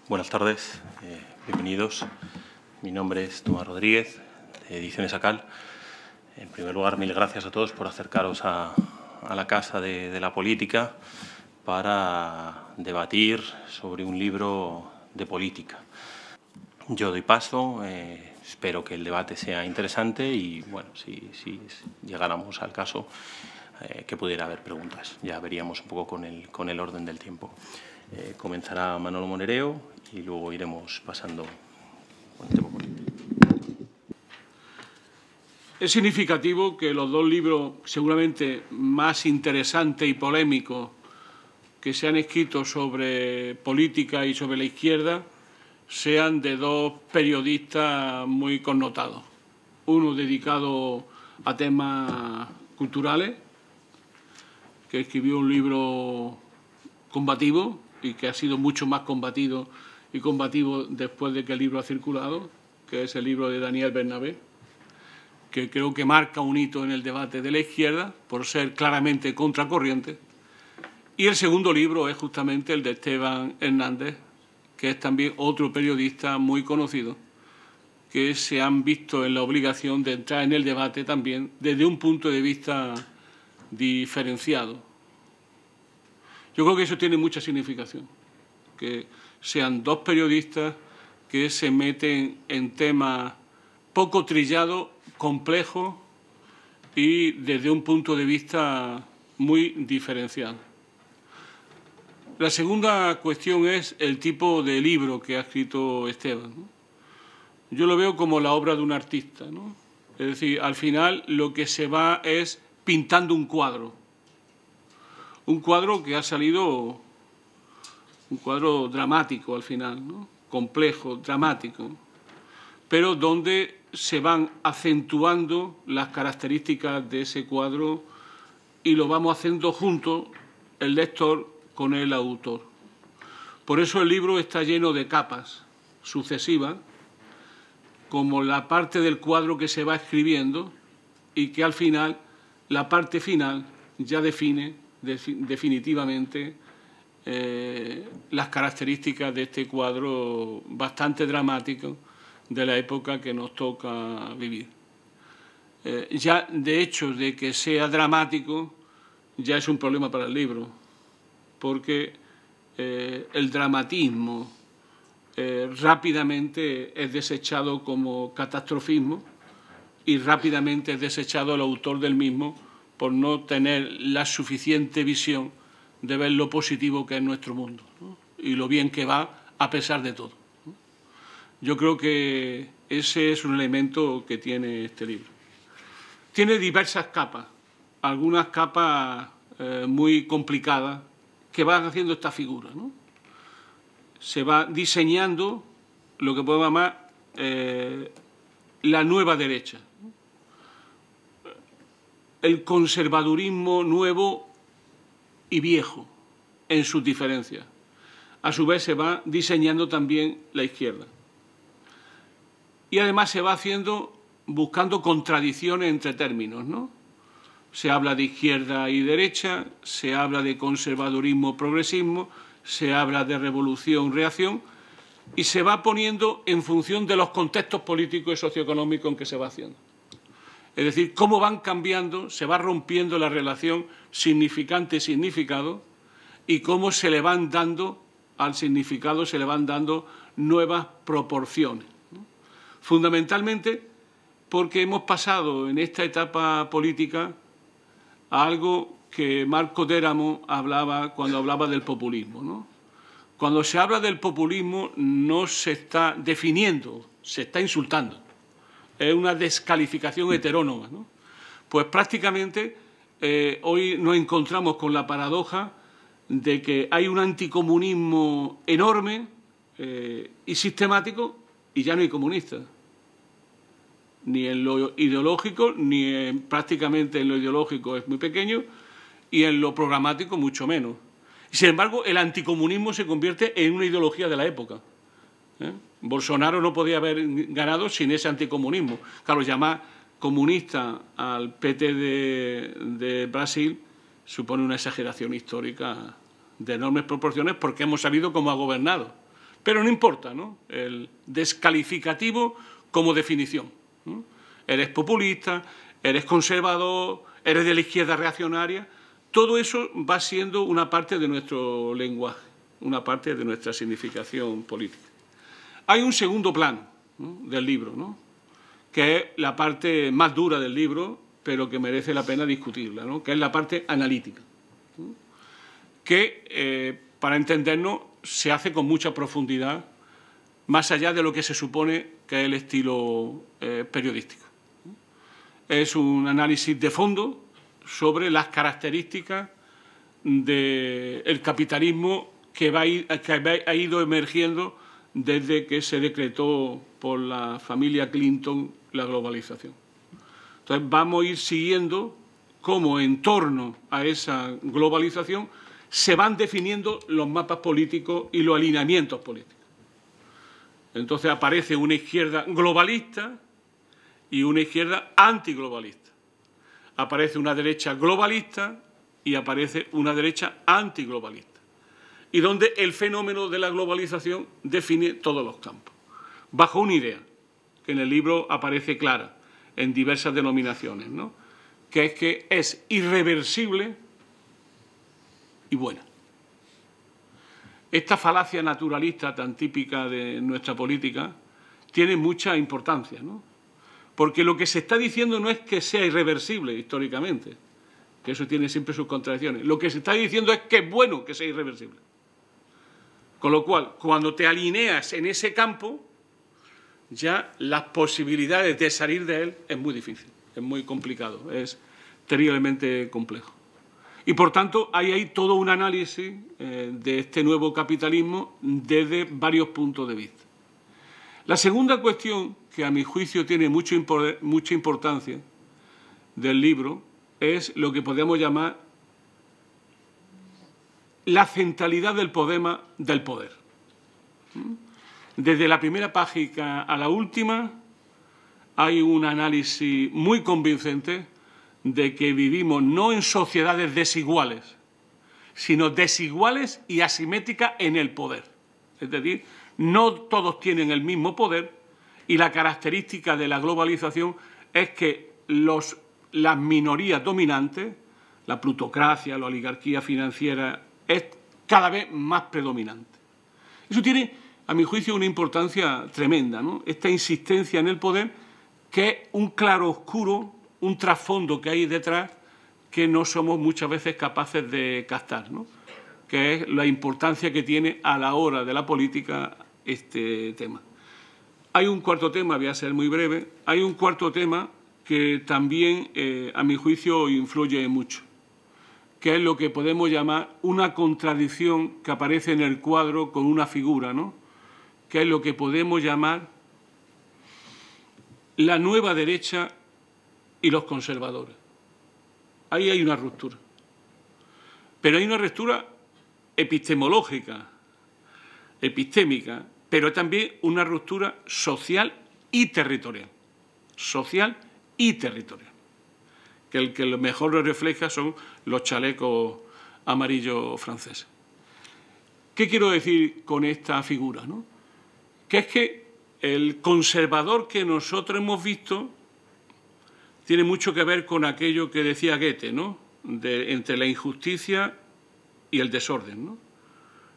Buenas tardes, bienvenidos. Mi nombre es Tomás Rodríguez, de Ediciones ACAL. En primer lugar, mil gracias a todos por acercaros a la Casa de la Política para debatir sobre un libro de política. Yo doy paso, espero que el debate sea interesante y, bueno, si llegáramos al caso, que pudiera haber preguntas. Ya veríamos un poco con el orden del tiempo. Comenzará Manolo Monereo y luego iremos pasando con el tema político. Es significativo que los dos libros seguramente más interesantes y polémicos que se han escrito sobre política y sobre la izquierda sean de dos periodistas muy connotados. Uno dedicado a temas culturales, que escribió un libro combativo y que ha sido mucho más combatido y combativo después de que el libro ha circulado, que es el libro de Daniel Bernabé, que creo que marca un hito en el debate de la izquierda por ser claramente contracorriente. Y el segundo libro es justamente el de Esteban Hernández, que es también otro periodista muy conocido, que se han visto en la obligación de entrar en el debate también desde un punto de vista diferenciado. Yo creo que eso tiene mucha significación, que sean dos periodistas que se meten en temas poco trillados, complejos y desde un punto de vista muy diferenciado. La segunda cuestión es el tipo de libro que ha escrito Esteban, ¿no? Yo lo veo como la obra de un artista, ¿no? Es decir, al final lo que se va es pintando un cuadro que ha salido, un cuadro dramático al final, ¿no? Complejo, dramático, pero donde se van acentuando las características de ese cuadro y lo vamos haciendo juntos el lector con el autor. Por eso el libro está lleno de capas sucesivas, como la parte del cuadro que se va escribiendo y que al final, la parte final, ya define definitivamente las características de este cuadro bastante dramático de la época que nos toca vivir. Ya, de hecho, de que sea dramático, ya es un problema para el libro, porque el dramatismo rápidamente es desechado como catastrofismo y rápidamente es desechado el autor del mismo por no tener la suficiente visión de ver lo positivo que es nuestro mundo, ¿no? Y lo bien que va a pesar de todo, ¿no? Yo creo que ese es un elemento que tiene este libro. Tiene diversas capas, algunas capas muy complicadas que van haciendo esta figura, ¿no? Se va diseñando lo que podemos llamar la nueva derecha, el conservadurismo nuevo y viejo en sus diferencias. A su vez se va diseñando también la izquierda. Y además se va haciendo buscando contradicciones entre términos, ¿no? Se habla de izquierda y derecha, se habla de conservadurismo, progresismo, se habla de revolución-reacción y se va poniendo en función de los contextos políticos y socioeconómicos en que se va haciendo. Es decir, cómo van cambiando, se va rompiendo la relación significante-significado y cómo se le van dando al significado, se le van dando nuevas proporciones, ¿no? Fundamentalmente porque hemos pasado en esta etapa política a algo que Marco D'Eramo hablaba cuando hablaba del populismo, ¿no? Cuando se habla del populismo no se está definiendo, se está insultando. Es una descalificación heterónoma, ¿no? Pues prácticamente hoy nos encontramos con la paradoja de que hay un anticomunismo enorme y sistemático y ya no hay comunistas. Ni en lo ideológico, ni prácticamente en lo ideológico es muy pequeño y en lo programático mucho menos. Sin embargo, el anticomunismo se convierte en una ideología de la época. Bolsonaro no podía haber ganado sin ese anticomunismo. Claro, llamar comunista al PT de Brasil supone una exageración histórica de enormes proporciones porque hemos sabido cómo ha gobernado. Pero no importa, ¿no? El descalificativo como definición, ¿no? Eres populista, eres conservador, eres de la izquierda reaccionaria. Todo eso va siendo una parte de nuestro lenguaje, una parte de nuestra significación política. Hay un segundo plano, ¿no?, del libro, ¿no?, que es la parte más dura del libro, pero que merece la pena discutirla, ¿no?, que es la parte analítica, ¿no?, que, para entendernos, se hace con mucha profundidad, más allá de lo que se supone que es el estilo periodístico. Es un análisis de fondo sobre las características del capitalismo que ha ido emergiendo desde que se decretó por la familia Clinton la globalización. Entonces vamos a ir siguiendo cómo en torno a esa globalización se van definiendo los mapas políticos y los alineamientos políticos. Entonces aparece una izquierda globalista y una izquierda antiglobalista. Aparece una derecha globalista y aparece una derecha antiglobalista. Y donde el fenómeno de la globalización define todos los campos, bajo una idea que en el libro aparece clara en diversas denominaciones, ¿no?, que es irreversible y buena. Esta falacia naturalista tan típica de nuestra política tiene mucha importancia, ¿no?, porque lo que se está diciendo no es que sea irreversible históricamente, que eso tiene siempre sus contradicciones. Lo que se está diciendo es que es bueno que sea irreversible. Con lo cual, cuando te alineas en ese campo, ya las posibilidades de salir de él es muy difícil, es muy complicado, es terriblemente complejo. Y, por tanto, hay ahí todo un análisis de este nuevo capitalismo desde varios puntos de vista. La segunda cuestión, que a mi juicio tiene mucha importancia del libro, es lo que podemos llamar la centralidad del poder. Desde la primera página a la última hay un análisis muy convincente de que vivimos no en sociedades desiguales, sino desiguales y asimétricas en el poder. Es decir, no todos tienen el mismo poder y la característica de la globalización es que las minorías dominantes, la plutocracia, la oligarquía financiera, es cada vez más predominante. Eso tiene, a mi juicio, una importancia tremenda, ¿no?, esta insistencia en el poder, que es un claroscuro, un trasfondo que hay detrás que no somos muchas veces capaces de captar, ¿no?, que es la importancia que tiene a la hora de la política este tema. Hay un cuarto tema, voy a ser muy breve, hay un cuarto tema que también, a mi juicio, influye mucho, que es lo que podemos llamar una contradicción que aparece en el cuadro con una figura, ¿no?, que es lo que podemos llamar la nueva derecha y los conservadores. Ahí hay una ruptura. Pero hay una ruptura epistemológica, epistémica, pero también una ruptura social y territorial. Social y territorial. Que el que mejor lo refleja son los chalecos amarillos franceses. ¿Qué quiero decir con esta figura, ¿no? Que es que el conservador que nosotros hemos visto tiene mucho que ver con aquello que decía Goethe, ¿no?, entre la injusticia y el desorden, ¿no?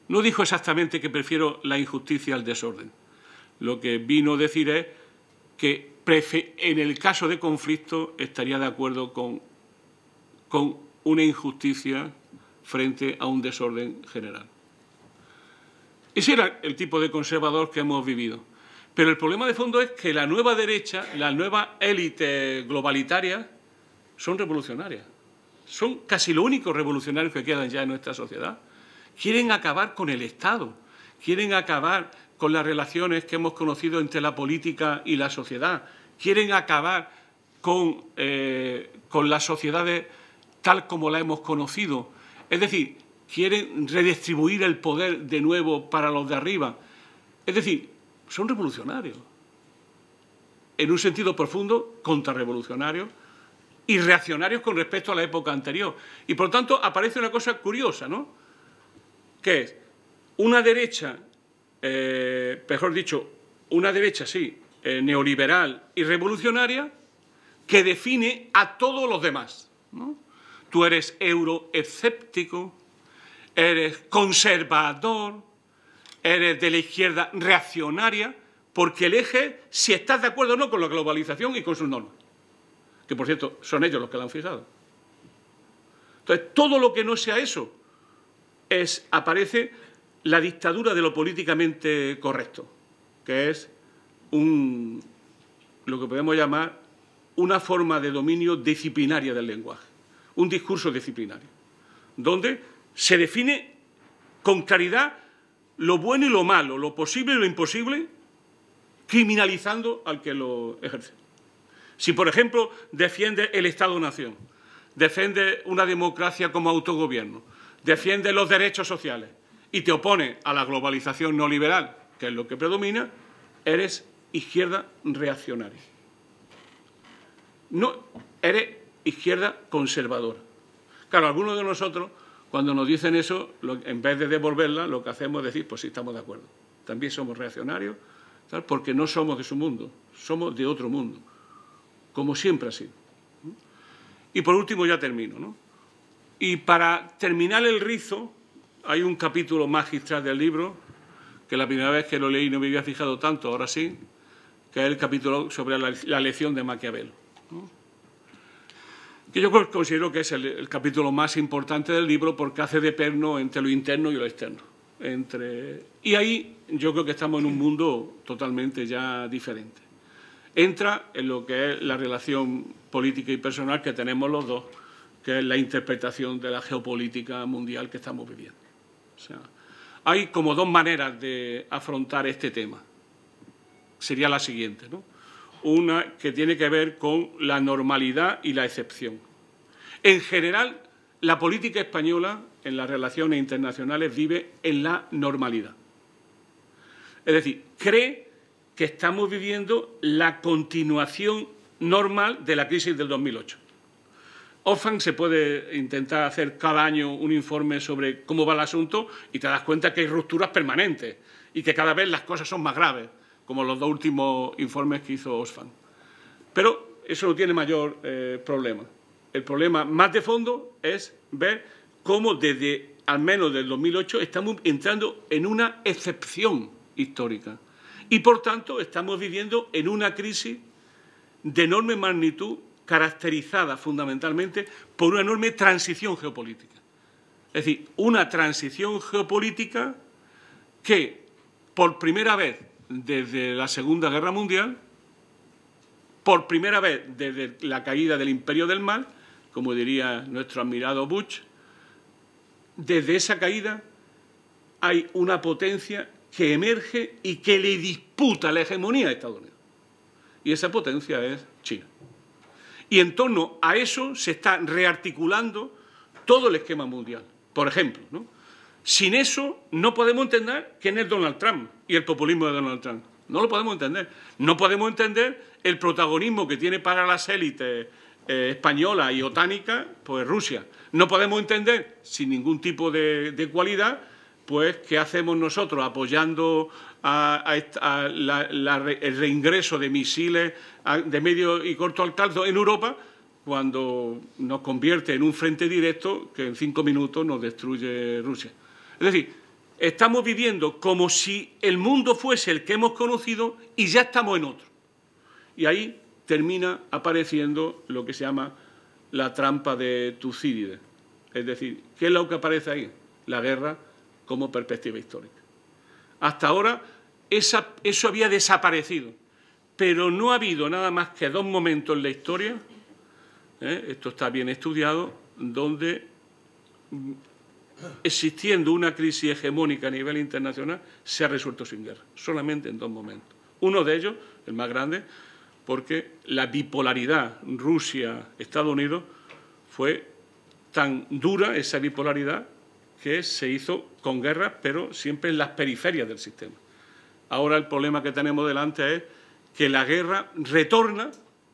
No dijo exactamente que prefiero la injusticia al desorden. Lo que vino a decir es que en el caso de conflicto estaría de acuerdo con una injusticia frente a un desorden general. Ese era el tipo de conservador que hemos vivido. Pero el problema de fondo es que la nueva derecha, la nueva élite globalitaria, son revolucionarias. Son casi los únicos revolucionarios que quedan ya en nuestra sociedad. Quieren acabar con el Estado, quieren acabar con las relaciones que hemos conocido entre la política y la sociedad, quieren acabar con las sociedades tal como la hemos conocido. Es decir, quieren redistribuir el poder de nuevo para los de arriba. Es decir, son revolucionarios. En un sentido profundo, contrarrevolucionarios y reaccionarios con respecto a la época anterior. Y, por tanto, aparece una cosa curiosa, ¿no?, que es una derecha mejor dicho, una derecha, sí, neoliberal y revolucionaria, que define a todos los demás, ¿no? Tú eres euroescéptico, eres conservador, eres de la izquierda reaccionaria, porque eliges si estás de acuerdo o no con la globalización y con sus normas. Que, por cierto, son ellos los que la han fijado. Entonces, todo lo que no sea eso, aparece la dictadura de lo políticamente correcto, que es lo que podemos llamar una forma de dominio disciplinaria del lenguaje, un discurso disciplinario, donde se define con claridad lo bueno y lo malo, lo posible y lo imposible, criminalizando al que lo ejerce. Si, por ejemplo, defiende el Estado-nación, defiende una democracia como autogobierno, defiende los derechos sociales y te opone a la globalización neoliberal, que es lo que predomina, eres izquierda reaccionaria. No, eres izquierda conservadora. Claro, algunos de nosotros, cuando nos dicen eso, en vez de devolverla, lo que hacemos es decir, pues sí, estamos de acuerdo. También somos reaccionarios, ¿sabes? Porque no somos de su mundo, somos de otro mundo, como siempre ha sido. Y por último, ya termino, ¿no? Y para terminar el rizo, hay un capítulo magistral del libro, que la primera vez que lo leí no me había fijado tanto, ahora sí, que es el capítulo sobre la lección de Maquiavelo, ¿no? Que yo considero que es el capítulo más importante del libro porque hace de perno entre lo interno y lo externo. Y ahí yo creo que estamos en un mundo totalmente ya diferente. Entra en lo que es la relación política y personal que tenemos los dos, que es la interpretación de la geopolítica mundial que estamos viviendo. O sea, hay como dos maneras de afrontar este tema. Sería la siguiente, ¿no? Una que tiene que ver con la normalidad y la excepción. En general, la política española en las relaciones internacionales vive en la normalidad. Es decir, cree que estamos viviendo la continuación normal de la crisis del 2008. Oxfam se puede intentar hacer cada año un informe sobre cómo va el asunto y te das cuenta que hay rupturas permanentes y que cada vez las cosas son más graves, como los dos últimos informes que hizo Oxfam. Pero eso no tiene mayor problema. El problema más de fondo es ver cómo desde, al menos del 2008, estamos entrando en una excepción histórica. Y, por tanto, estamos viviendo en una crisis de enorme magnitud caracterizada fundamentalmente por una enorme transición geopolítica. Es decir, una transición geopolítica que, por primera vez desde la Segunda Guerra Mundial, por primera vez desde la caída del Imperio del Mal, como diría nuestro admirado Bush, desde esa caída hay una potencia que emerge y que le disputa la hegemonía a Estados Unidos. Y esa potencia es China. Y en torno a eso se está rearticulando todo el esquema mundial. Por ejemplo, ¿no? Sin eso no podemos entender quién es Donald Trump y el populismo de Donald Trump. No lo podemos entender. No podemos entender el protagonismo que tiene para las élites españolas y otánicas, pues Rusia. No podemos entender, sin ningún tipo de cualidad, pues qué hacemos nosotros apoyando el reingreso de misiles de medio y corto alcance en Europa, cuando nos convierte en un frente directo que en 5 minutos nos destruye Rusia. Es decir, estamos viviendo como si el mundo fuese el que hemos conocido y ya estamos en otro. Y ahí termina apareciendo lo que se llama la trampa de Tucídides. Es decir, ¿qué es lo que aparece ahí? La guerra como perspectiva histórica. Hasta ahora eso había desaparecido, pero no ha habido nada más que 2 momentos en la historia, esto está bien estudiado, donde existiendo una crisis hegemónica a nivel internacional se ha resuelto sin guerra, solamente en 2 momentos. Uno de ellos, el más grande, porque la bipolaridad Rusia-Estados Unidos fue tan dura, esa bipolaridad, que se hizo con guerras, pero siempre en las periferias del sistema. Ahora el problema que tenemos delante es que la guerra retorna,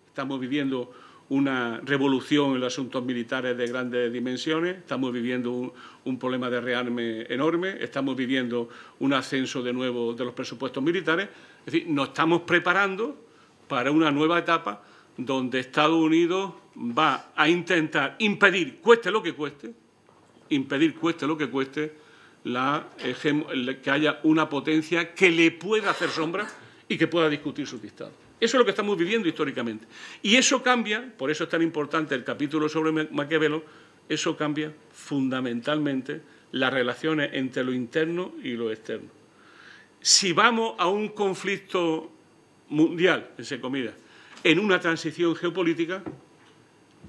estamos viviendo una revolución en los asuntos militares de grandes dimensiones, estamos viviendo un problema de rearme enorme, estamos viviendo un ascenso de nuevo de los presupuestos militares. Es decir, nos estamos preparando para una nueva etapa donde Estados Unidos va a intentar impedir, cueste lo que cueste, que haya una potencia que le pueda hacer sombra y que pueda discutir sus dictados. Eso es lo que estamos viviendo históricamente. Y eso cambia, por eso es tan importante el capítulo sobre Maquiavelo, eso cambia fundamentalmente las relaciones entre lo interno y lo externo. Si vamos a un conflicto mundial, entre comillas, en una transición geopolítica,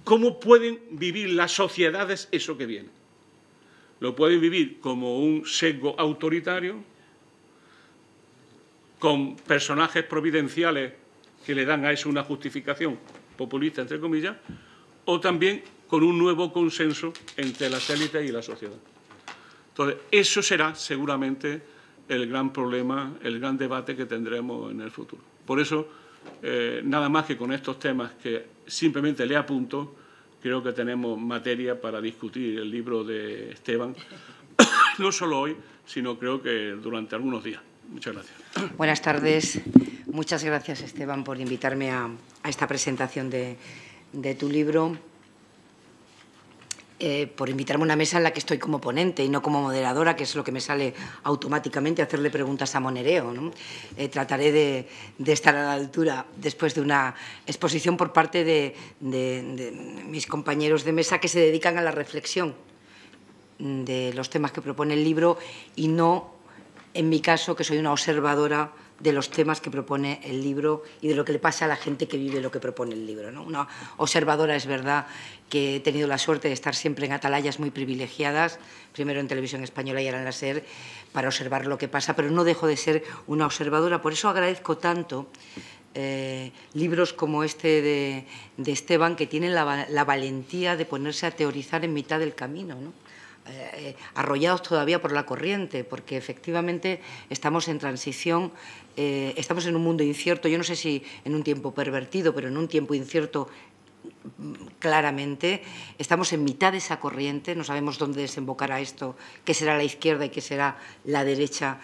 ¿cómo pueden vivir las sociedades eso que viene? Lo pueden vivir como un sesgo autoritario, con personajes providenciales que le dan a eso una justificación populista, entre comillas, o también con un nuevo consenso entre las élites y la sociedad. Entonces, eso será seguramente el gran problema, el gran debate que tendremos en el futuro. Por eso, nada más que con estos temas que simplemente le apunto, creo que tenemos materia para discutir el libro de Esteban, no solo hoy, sino creo que durante algunos días. Muchas gracias. Buenas tardes. Muchas gracias, Esteban, por invitarme a esta presentación de tu libro, por invitarme a una mesa en la que estoy como ponente y no como moderadora, que es lo que me sale automáticamente, hacerle preguntas a Monereo, ¿no? Trataré de estar a la altura después de una exposición por parte de mis compañeros de mesa que se dedican a la reflexión de los temas que propone el libro y no, en mi caso, que soy una observadora de los temas que propone el libro y de lo que le pasa a la gente que vive lo que propone el libro, ¿no? Una observadora, es verdad que he tenido la suerte de estar siempre en atalayas muy privilegiadas, primero en Televisión Española y ahora en la SER, para observar lo que pasa, pero no dejo de ser una observadora. Por eso agradezco tanto libros como este de Esteban, que tienen la valentía de ponerse a teorizar en mitad del camino, ¿no? Arrollados todavía por la corriente, porque efectivamente estamos en transición, estamos en un mundo incierto, yo no sé si en un tiempo pervertido, pero en un tiempo incierto claramente, estamos en mitad de esa corriente, no sabemos dónde desembocará esto, qué será la izquierda y qué será la derecha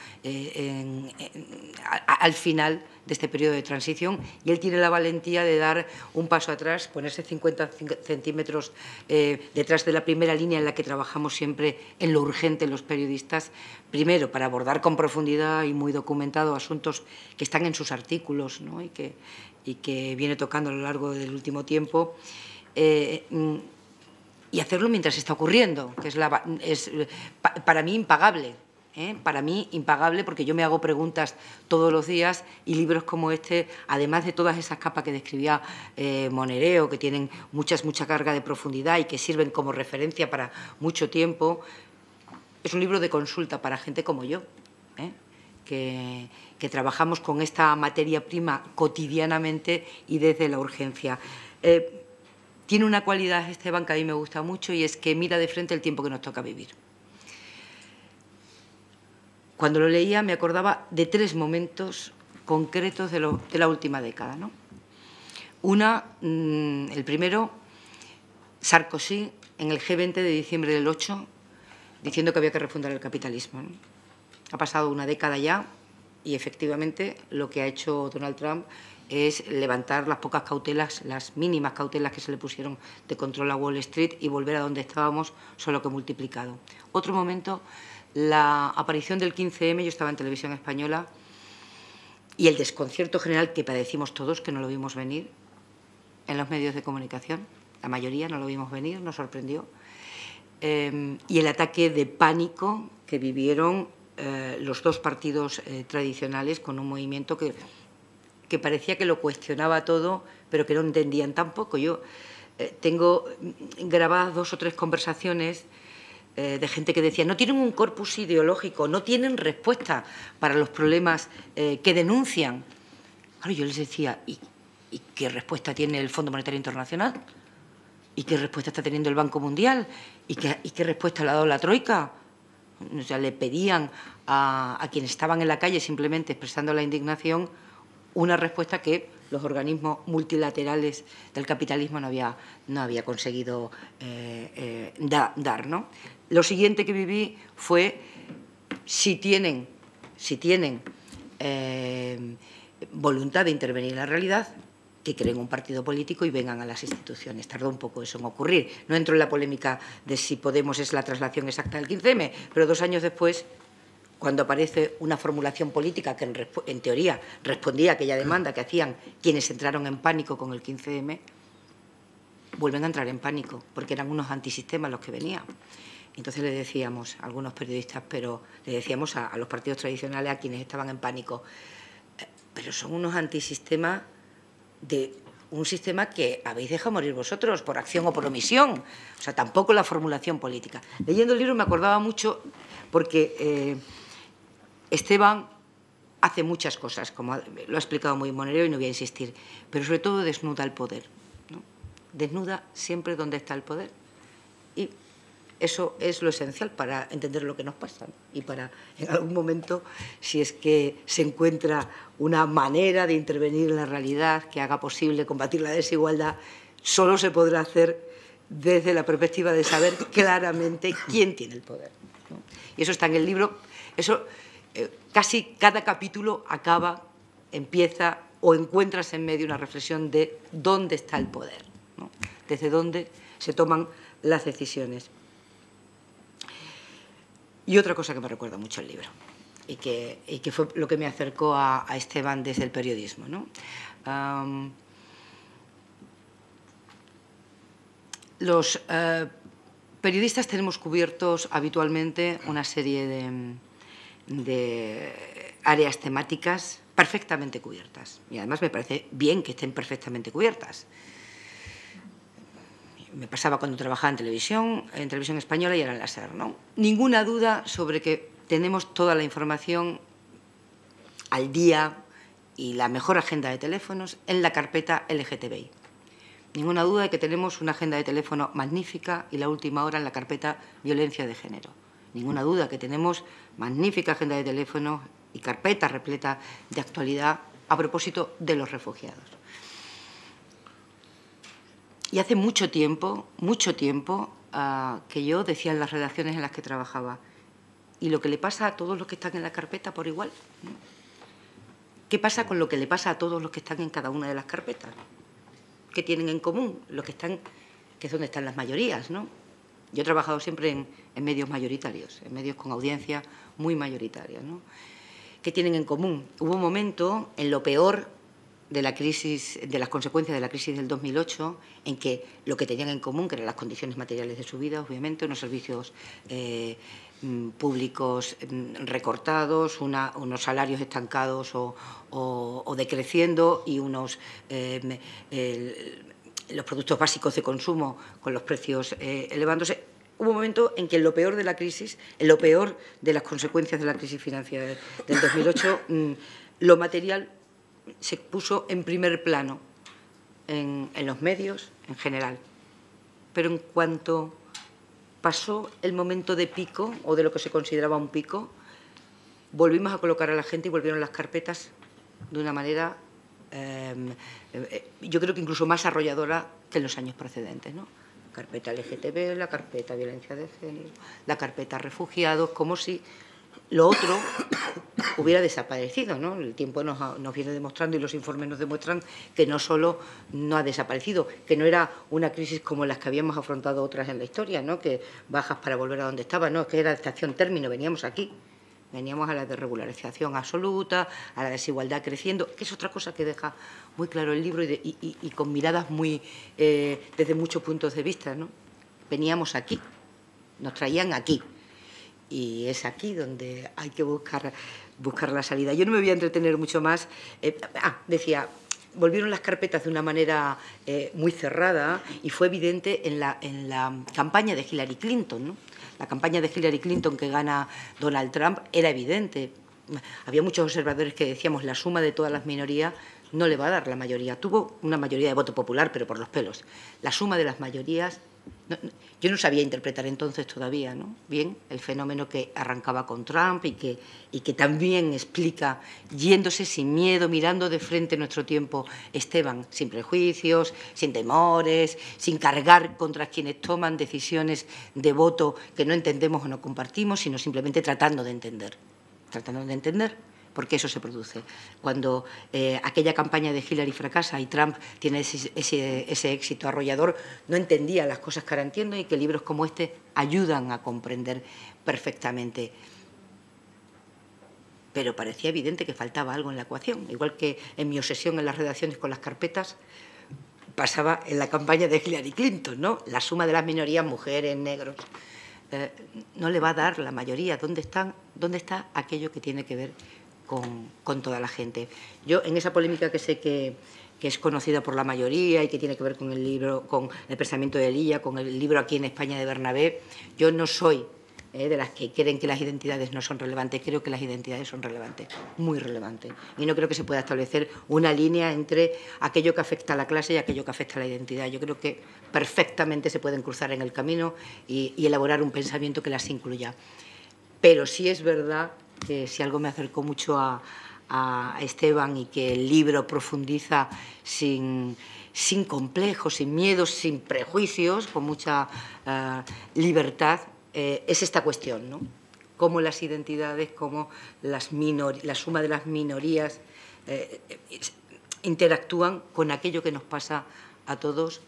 al final de este periodo de transición, y él tiene la valentía de dar un paso atrás, ponerse 50 centímetros detrás de la primera línea en la que trabajamos siempre en lo urgente los periodistas, primero para abordar con profundidad y muy documentado asuntos que están en sus artículos, ¿no? y que viene tocando a lo largo del último tiempo, y hacerlo mientras está ocurriendo, que es para mí impagable. Para mí impagable, porque yo me hago preguntas todos los días y libros como este, además de todas esas capas que describía Monereo, que tienen mucha carga de profundidad y que sirven como referencia para mucho tiempo, es un libro de consulta para gente como yo, que trabajamos con esta materia prima cotidianamente y desde la urgencia. Tiene una cualidad, Esteban, que a mí me gusta mucho, y es que mira de frente el tiempo que nos toca vivir. Cuando lo leía me acordaba de 3 momentos concretos de la última década, ¿no? El primero, Sarkozy en el G20 de diciembre del 8, diciendo que había que refundar el capitalismo, ¿no? Ha pasado una década ya y efectivamente lo que ha hecho Donald Trump es levantar las pocas cautelas, las mínimas cautelas que se le pusieron de control a Wall Street y volver a donde estábamos, solo que multiplicado. Otro momento, la aparición del 15M, yo estaba en Televisión Española, y el desconcierto general que padecimos todos, que no lo vimos venir en los medios de comunicación, la mayoría no lo vimos venir, nos sorprendió, y el ataque de pánico que vivieron los 2 partidos tradicionales con un movimiento que parecía que lo cuestionaba todo, pero que no entendían tampoco. Yo tengo grabadas 2 o 3 conversaciones de gente que decía, no tienen un corpus ideológico, no tienen respuesta para los problemas que denuncian. Claro, yo les decía, ¿y qué respuesta tiene el Fondo Monetario Internacional? ¿Y qué respuesta está teniendo el Banco Mundial? ¿Y qué respuesta le ha dado la Troika? O sea, le pedían a quienes estaban en la calle simplemente expresando la indignación una respuesta que los organismos multilaterales del capitalismo no había conseguido dar, ¿no? Lo siguiente que viví fue, si tienen voluntad de intervenir en la realidad, que creen un partido político y vengan a las instituciones. Tardó un poco eso en ocurrir. No entro en la polémica de si Podemos es la traslación exacta del 15M, pero 2 años después, cuando aparece una formulación política que en teoría respondía a aquella demanda que hacían quienes entraron en pánico con el 15M, vuelven a entrar en pánico, porque eran unos antisistemas los que venían. Entonces le decíamos a algunos periodistas, pero le decíamos a los partidos tradicionales, a quienes estaban en pánico, pero son unos antisistemas de un sistema que habéis dejado morir vosotros por acción o por omisión. O sea, tampoco la formulación política. Leyendo el libro me acordaba mucho porque Esteban hace muchas cosas, como lo ha explicado muy Monedero y no voy a insistir, pero sobre todo desnuda el poder, ¿no? Desnuda siempre dónde está el poder. Y eso es lo esencial para entender lo que nos pasa, ¿no? Y para, en algún momento, si es que se encuentra una manera de intervenir en la realidad que haga posible combatir la desigualdad, solo se podrá hacer desde la perspectiva de saber claramente quién tiene el poder, ¿no? Y eso está en el libro. Eso, casi cada capítulo empieza o encuentras en medio una reflexión de dónde está el poder, ¿no? Desde dónde se toman las decisiones. Y otra cosa que me recuerda mucho el libro y que fue lo que me acercó a Esteban desde el periodismo, ¿no? Los periodistas tenemos cubiertos habitualmente una serie de áreas temáticas perfectamente cubiertas, y además me parece bien que estén perfectamente cubiertas. Me pasaba cuando trabajaba en televisión española y era en la SER, ¿no? Ninguna duda sobre que tenemos toda la información al día y la mejor agenda de teléfonos en la carpeta LGTBI. Ninguna duda de que tenemos una agenda de teléfono magnífica y la última hora en la carpeta violencia de género. Ninguna duda que tenemos magnífica agenda de teléfono y carpeta repleta de actualidad a propósito de los refugiados. Y hace mucho tiempo que yo decía en las redacciones en las que trabajaba, ¿y lo que le pasa a todos los que están en la carpeta por igual? ¿Qué pasa con lo que le pasa a todos los que están en cada una de las carpetas? ¿Qué tienen en común? Los que están, que es donde están las mayorías, ¿no? Yo he trabajado siempre en medios mayoritarios, en medios con audiencia muy mayoritaria, ¿no? ¿Qué tienen en común? Hubo un momento, en lo peor de la crisis, de las consecuencias de la crisis del 2008, en que lo que tenían en común, que eran las condiciones materiales de su vida, obviamente, unos servicios públicos recortados, unos salarios estancados o decreciendo y los productos básicos de consumo con los precios elevándose. Hubo un momento en que en lo peor de la crisis, en lo peor de las consecuencias de la crisis financiera del 2008, lo material se puso en primer plano en los medios en general. Pero en cuanto pasó el momento de pico, o de lo que se consideraba un pico, volvimos a colocar a la gente y volvieron las carpetas de una manera, yo creo que incluso más arrolladora que en los años precedentes, ¿no? Carpeta LGTB, la carpeta violencia de género, la carpeta refugiados, como si lo otro hubiera desaparecido, ¿no? El tiempo nos viene demostrando y los informes nos demuestran que no solo no ha desaparecido, que no era una crisis como las que habíamos afrontado otras en la historia, ¿no? Que bajas para volver a donde estaba, no, es que era estación término, veníamos aquí. Veníamos a la desregularización absoluta, a la desigualdad creciendo, que es otra cosa que deja muy claro el libro y con miradas muy desde muchos puntos de vista, ¿no? Veníamos aquí, nos traían aquí, y es aquí donde hay que buscar la salida. Yo no me voy a entretener mucho más. Decía, volvieron las carpetas de una manera muy cerrada y fue evidente en la campaña de Hillary Clinton, ¿no? La campaña de Hillary Clinton que gana Donald Trump era evidente. Había muchos observadores que decíamos la suma de todas las minorías no le va a dar la mayoría. Tuvo una mayoría de voto popular, pero por los pelos. La suma de las mayorías Yo no sabía interpretar entonces todavía, ¿no?, bien el fenómeno que arrancaba con Trump y que también explica, yéndose sin miedo, mirando de frente nuestro tiempo, Esteban, sin prejuicios, sin temores, sin cargar contra quienes toman decisiones de voto que no entendemos o no compartimos, sino simplemente tratando de entender, porque eso se produce. Cuando aquella campaña de Hillary fracasa y Trump tiene ese éxito arrollador, no entendía las cosas que ahora entiendo y que libros como este ayudan a comprender perfectamente. Pero parecía evidente que faltaba algo en la ecuación, igual que en mi obsesión en las redacciones con las carpetas pasaba en la campaña de Hillary Clinton, ¿no? La suma de las minorías, mujeres, negros, no le va a dar la mayoría. ¿Dónde está aquello que tiene que ver con toda la gente? Yo, en esa polémica que sé que es conocida por la mayoría y que tiene que ver con el libro, con el pensamiento de Elías, con el libro Aquí en España de Bernabé, yo no soy de las que creen que las identidades no son relevantes. Creo que las identidades son relevantes, muy relevantes. Y no creo que se pueda establecer una línea entre aquello que afecta a la clase y aquello que afecta a la identidad. Yo creo que perfectamente se pueden cruzar en el camino y elaborar un pensamiento que las incluya. Pero sí es verdad que si algo me acercó mucho a Esteban y que el libro profundiza sin complejos, sin miedos, sin prejuicios, con mucha libertad, es esta cuestión, ¿no? Cómo las identidades, cómo la suma de las minorías interactúan con aquello que nos pasa a todos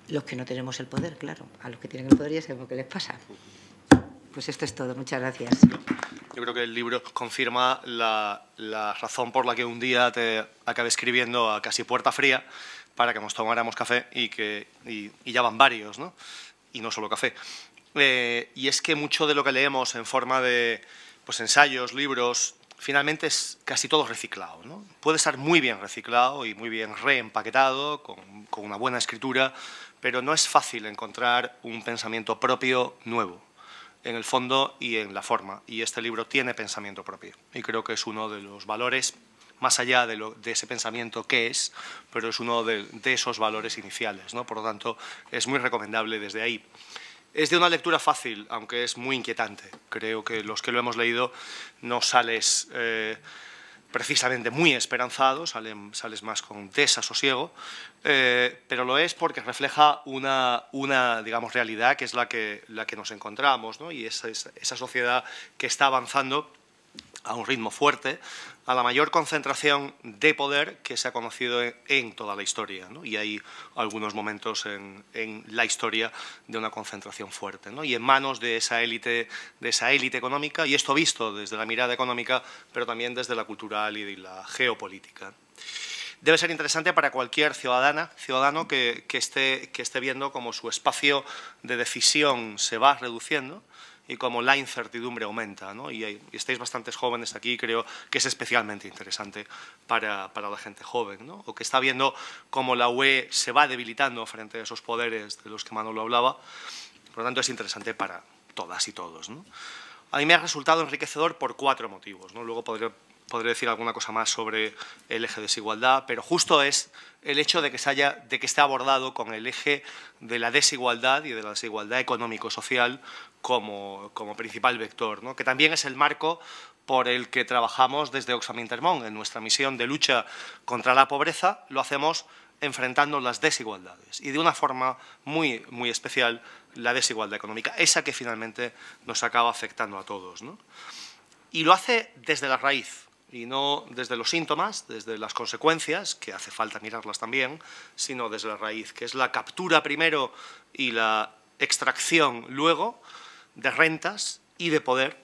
los que no tenemos el poder, claro. A los que tienen el poder ya sabemos qué les pasa. Pues esto es todo. Muchas gracias. Yo creo que el libro confirma la razón por la que un día te acabé escribiendo a casi puerta fría para que nos tomáramos café y ya van varios, ¿no? Y no solo café. Y es que mucho de lo que leemos en forma de pues, ensayos, libros, finalmente es casi todo reciclado, ¿no? Puede estar muy bien reciclado y muy bien reempaquetado, con una buena escritura, pero no es fácil encontrar un pensamiento propio nuevo, en el fondo y en la forma. Y este libro tiene pensamiento propio. Y creo que es uno de los valores, más allá de ese pensamiento que es, pero es uno de esos valores iniciales, ¿no? Por lo tanto, es muy recomendable desde ahí. Es de una lectura fácil, aunque es muy inquietante. Creo que los que lo hemos leído no sales precisamente muy esperanzado, sales más con desasosiego, pero lo es porque refleja una digamos, realidad que es la que nos encontramos, ¿no? Y esa sociedad que está avanzando a un ritmo fuerte, a la mayor concentración de poder que se ha conocido en toda la historia, ¿no? Y hay algunos momentos en la historia de una concentración fuerte, ¿no? Y en manos de esa élite económica, y esto visto desde la mirada económica, pero también desde la cultural y de la geopolítica. Debe ser interesante para cualquier ciudadano que esté viendo cómo su espacio de decisión se va reduciendo y como la incertidumbre aumenta, ¿no? Y estáis bastantes jóvenes aquí, creo que es especialmente interesante para la gente joven, ¿no? O que está viendo cómo la UE se va debilitando frente a esos poderes de los que Manolo hablaba. Por lo tanto, es interesante para todas y todos, ¿no? A mí me ha resultado enriquecedor por 4 motivos, ¿no? Luego podré decir alguna cosa más sobre el eje de desigualdad, pero justo es el hecho de que esté abordado con el eje de la desigualdad y de la desigualdad económico-social como principal vector, ¿no? Que también es el marco por el que trabajamos desde Oxfam Intermón. En nuestra misión de lucha contra la pobreza lo hacemos enfrentando las desigualdades y de una forma muy, muy especial la desigualdad económica, esa que finalmente nos acaba afectando a todos, ¿no? Y lo hace desde la raíz y no desde los síntomas, desde las consecuencias, que hace falta mirarlas también, sino desde la raíz, que es la captura primero y la extracción luego de rentas y de poder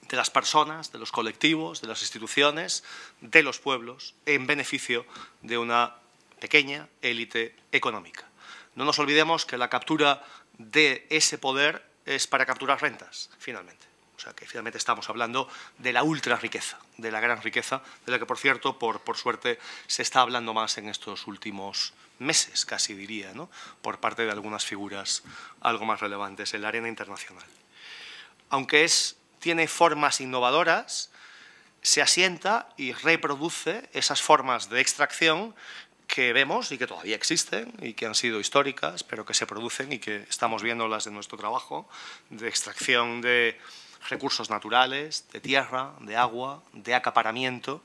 de las personas, de los colectivos, de las instituciones, de los pueblos, en beneficio de una pequeña élite económica. No nos olvidemos que la captura de ese poder es para capturar rentas, finalmente. O sea, que finalmente estamos hablando de la ultra riqueza, de la gran riqueza, de la que, por cierto, por suerte, se está hablando más en estos últimos meses, casi diría, ¿no? Por parte de algunas figuras algo más relevantes en la arena internacional. Aunque tiene formas innovadoras, se asienta y reproduce esas formas de extracción que vemos y que todavía existen y que han sido históricas, pero que se producen y que estamos viéndolas en nuestro trabajo, de extracción de recursos naturales, de tierra, de agua, de acaparamiento,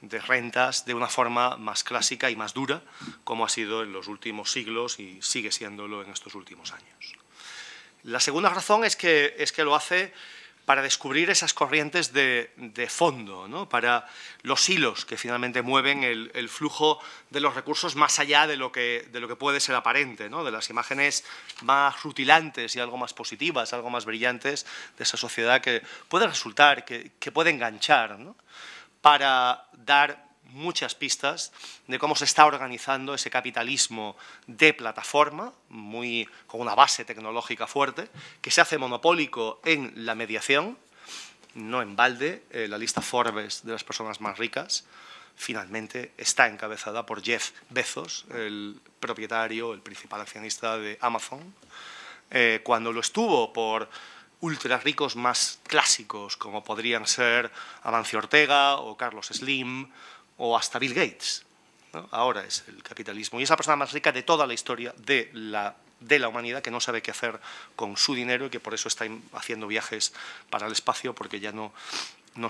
de rentas, de una forma más clásica y más dura, como ha sido en los últimos siglos y sigue siéndolo en estos últimos años. La segunda razón es que lo hace para descubrir esas corrientes de fondo, ¿no? Para los hilos que finalmente mueven el flujo de los recursos más allá de lo que puede ser aparente, ¿no? De las imágenes más rutilantes y algo más positivas, algo más brillantes de esa sociedad que puede resultar, que puede enganchar, ¿no? Para dar muchas pistas de cómo se está organizando ese capitalismo de plataforma, con una base tecnológica fuerte, que se hace monopólico en la mediación, no en balde. La lista Forbes de las personas más ricas finalmente está encabezada por Jeff Bezos, el propietario, el principal accionista de Amazon, cuando lo estuvo por ultra ricos más clásicos, como podrían ser Amancio Ortega o Carlos Slim, o hasta Bill Gates, ¿no? Ahora es el capitalismo. Y es la persona más rica de toda la historia de la humanidad, que no sabe qué hacer con su dinero y que por eso está haciendo viajes para el espacio, porque ya no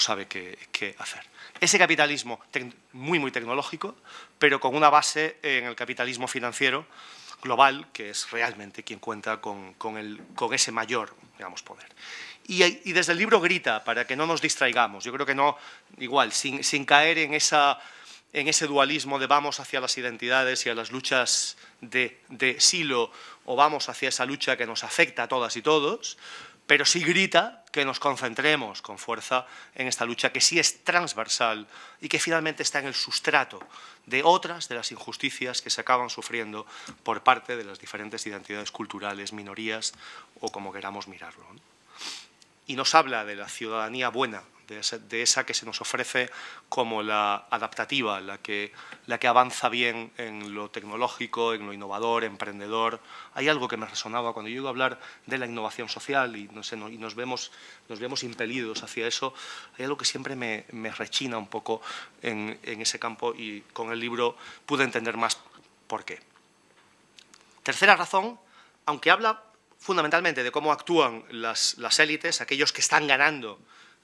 sabe qué hacer. Ese capitalismo muy tecnológico, pero con una base en el capitalismo financiero global, que es realmente quien cuenta con ese mayor, digamos, poder. Y desde el libro grita, para que no nos distraigamos, yo creo que no, igual, sin caer en ese dualismo de vamos hacia las identidades y a las luchas de silo, o vamos hacia esa lucha que nos afecta a todas y todos, pero sí grita que nos concentremos con fuerza en esta lucha que sí es transversal y que finalmente está en el sustrato de otras de las injusticias que se acaban sufriendo por parte de las diferentes identidades culturales, minorías o como queramos mirarlo, ¿no? Y nos habla de la ciudadanía buena, de esa que se nos ofrece como la adaptativa, la que avanza bien en lo tecnológico, en lo innovador, emprendedor. Hay algo que me resonaba cuando yo iba a hablar de la innovación social y nos vemos impelidos hacia eso. Hay algo que siempre me rechina un poco en ese campo, y con el libro pude entender más por qué. Tercera razón, aunque habla fundamentalmente de cómo actúan las élites, aquellos que están ganando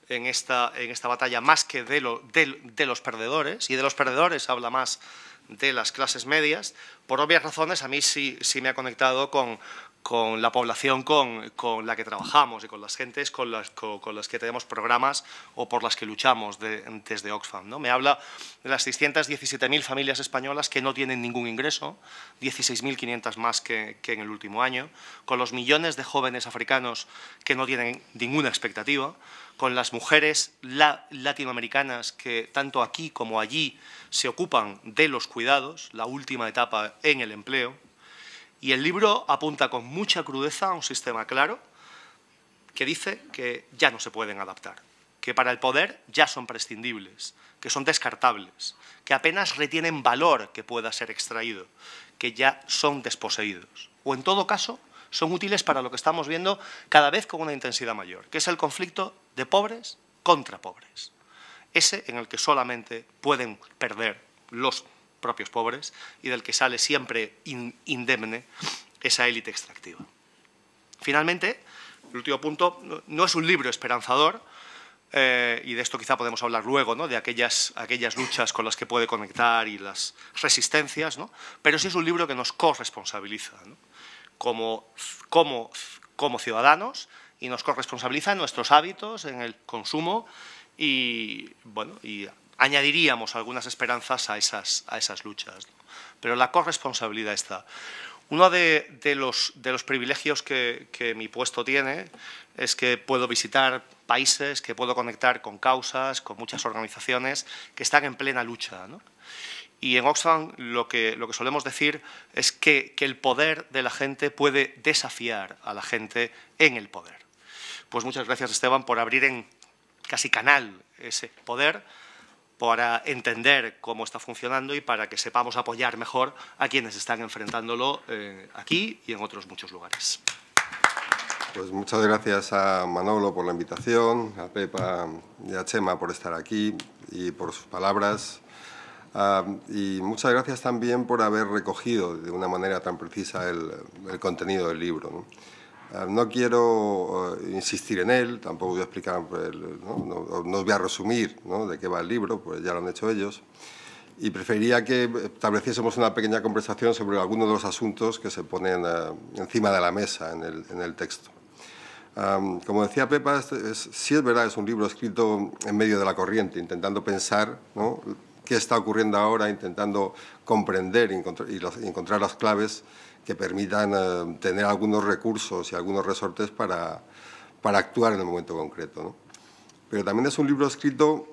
en esta batalla, más que de los perdedores, y de los perdedores habla más de las clases medias. Por obvias razones, a mí sí me ha conectado con la población con la que trabajamos y con las gentes con las que tenemos programas o por las que luchamos desde Oxfam, ¿no? Me habla de las 617.000 familias españolas que no tienen ningún ingreso, 16.500 más que en el último año, con los millones de jóvenes africanos que no tienen ninguna expectativa, con las mujeres latinoamericanas que tanto aquí como allí se ocupan de los cuidados, la última etapa en el empleo. Y el libro apunta con mucha crudeza a un sistema claro que dice que ya no se pueden adaptar, que para el poder ya son prescindibles, que son descartables, que apenas retienen valor que pueda ser extraído, que ya son desposeídos. O en todo caso, son útiles para lo que estamos viendo cada vez con una intensidad mayor, que es el conflicto de pobres contra pobres. Ese en el que solamente pueden perder los propios pobres y del que sale siempre indemne esa élite extractiva. Finalmente, el último punto, no es un libro esperanzador, y de esto quizá podemos hablar luego, ¿no? De aquellas luchas con las que puede conectar y las resistencias, ¿no? Pero sí es un libro que nos corresponsabiliza, ¿no? como ciudadanos, y nos corresponsabiliza en nuestros hábitos, en el consumo, y bueno, añadiríamos algunas esperanzas a esas luchas, ¿no? Pero la corresponsabilidad está. Uno de los privilegios que mi puesto tiene es que puedo visitar países, que puedo conectar con causas, con muchas organizaciones que están en plena lucha, ¿no? Y en Oxfam lo que solemos decir es que el poder de la gente puede desafiar a la gente en el poder. Pues muchas gracias, Esteban, por abrir en casi canal ese poder, para entender cómo está funcionando y para que sepamos apoyar mejor a quienes están enfrentándolo aquí y en otros muchos lugares. Pues muchas gracias a Manolo por la invitación, a Pepa y a Chema por estar aquí y por sus palabras, Y muchas gracias también por haber recogido de una manera tan precisa el contenido del libro, ¿no? No quiero insistir en él, tampoco voy a explicar, no os voy a resumir, ¿no?, de qué va el libro, pues ya lo han hecho ellos. Y preferiría que estableciésemos una pequeña conversación sobre algunos de los asuntos que se ponen encima de la mesa en el texto. Como decía Pepa, sí es verdad, es un libro escrito en medio de la corriente, intentando pensar, ¿no?, qué está ocurriendo ahora, intentando comprender y encontrar las claves que permitan tener algunos recursos y algunos resortes para actuar en el momento concreto, ¿no? Pero también es un libro escrito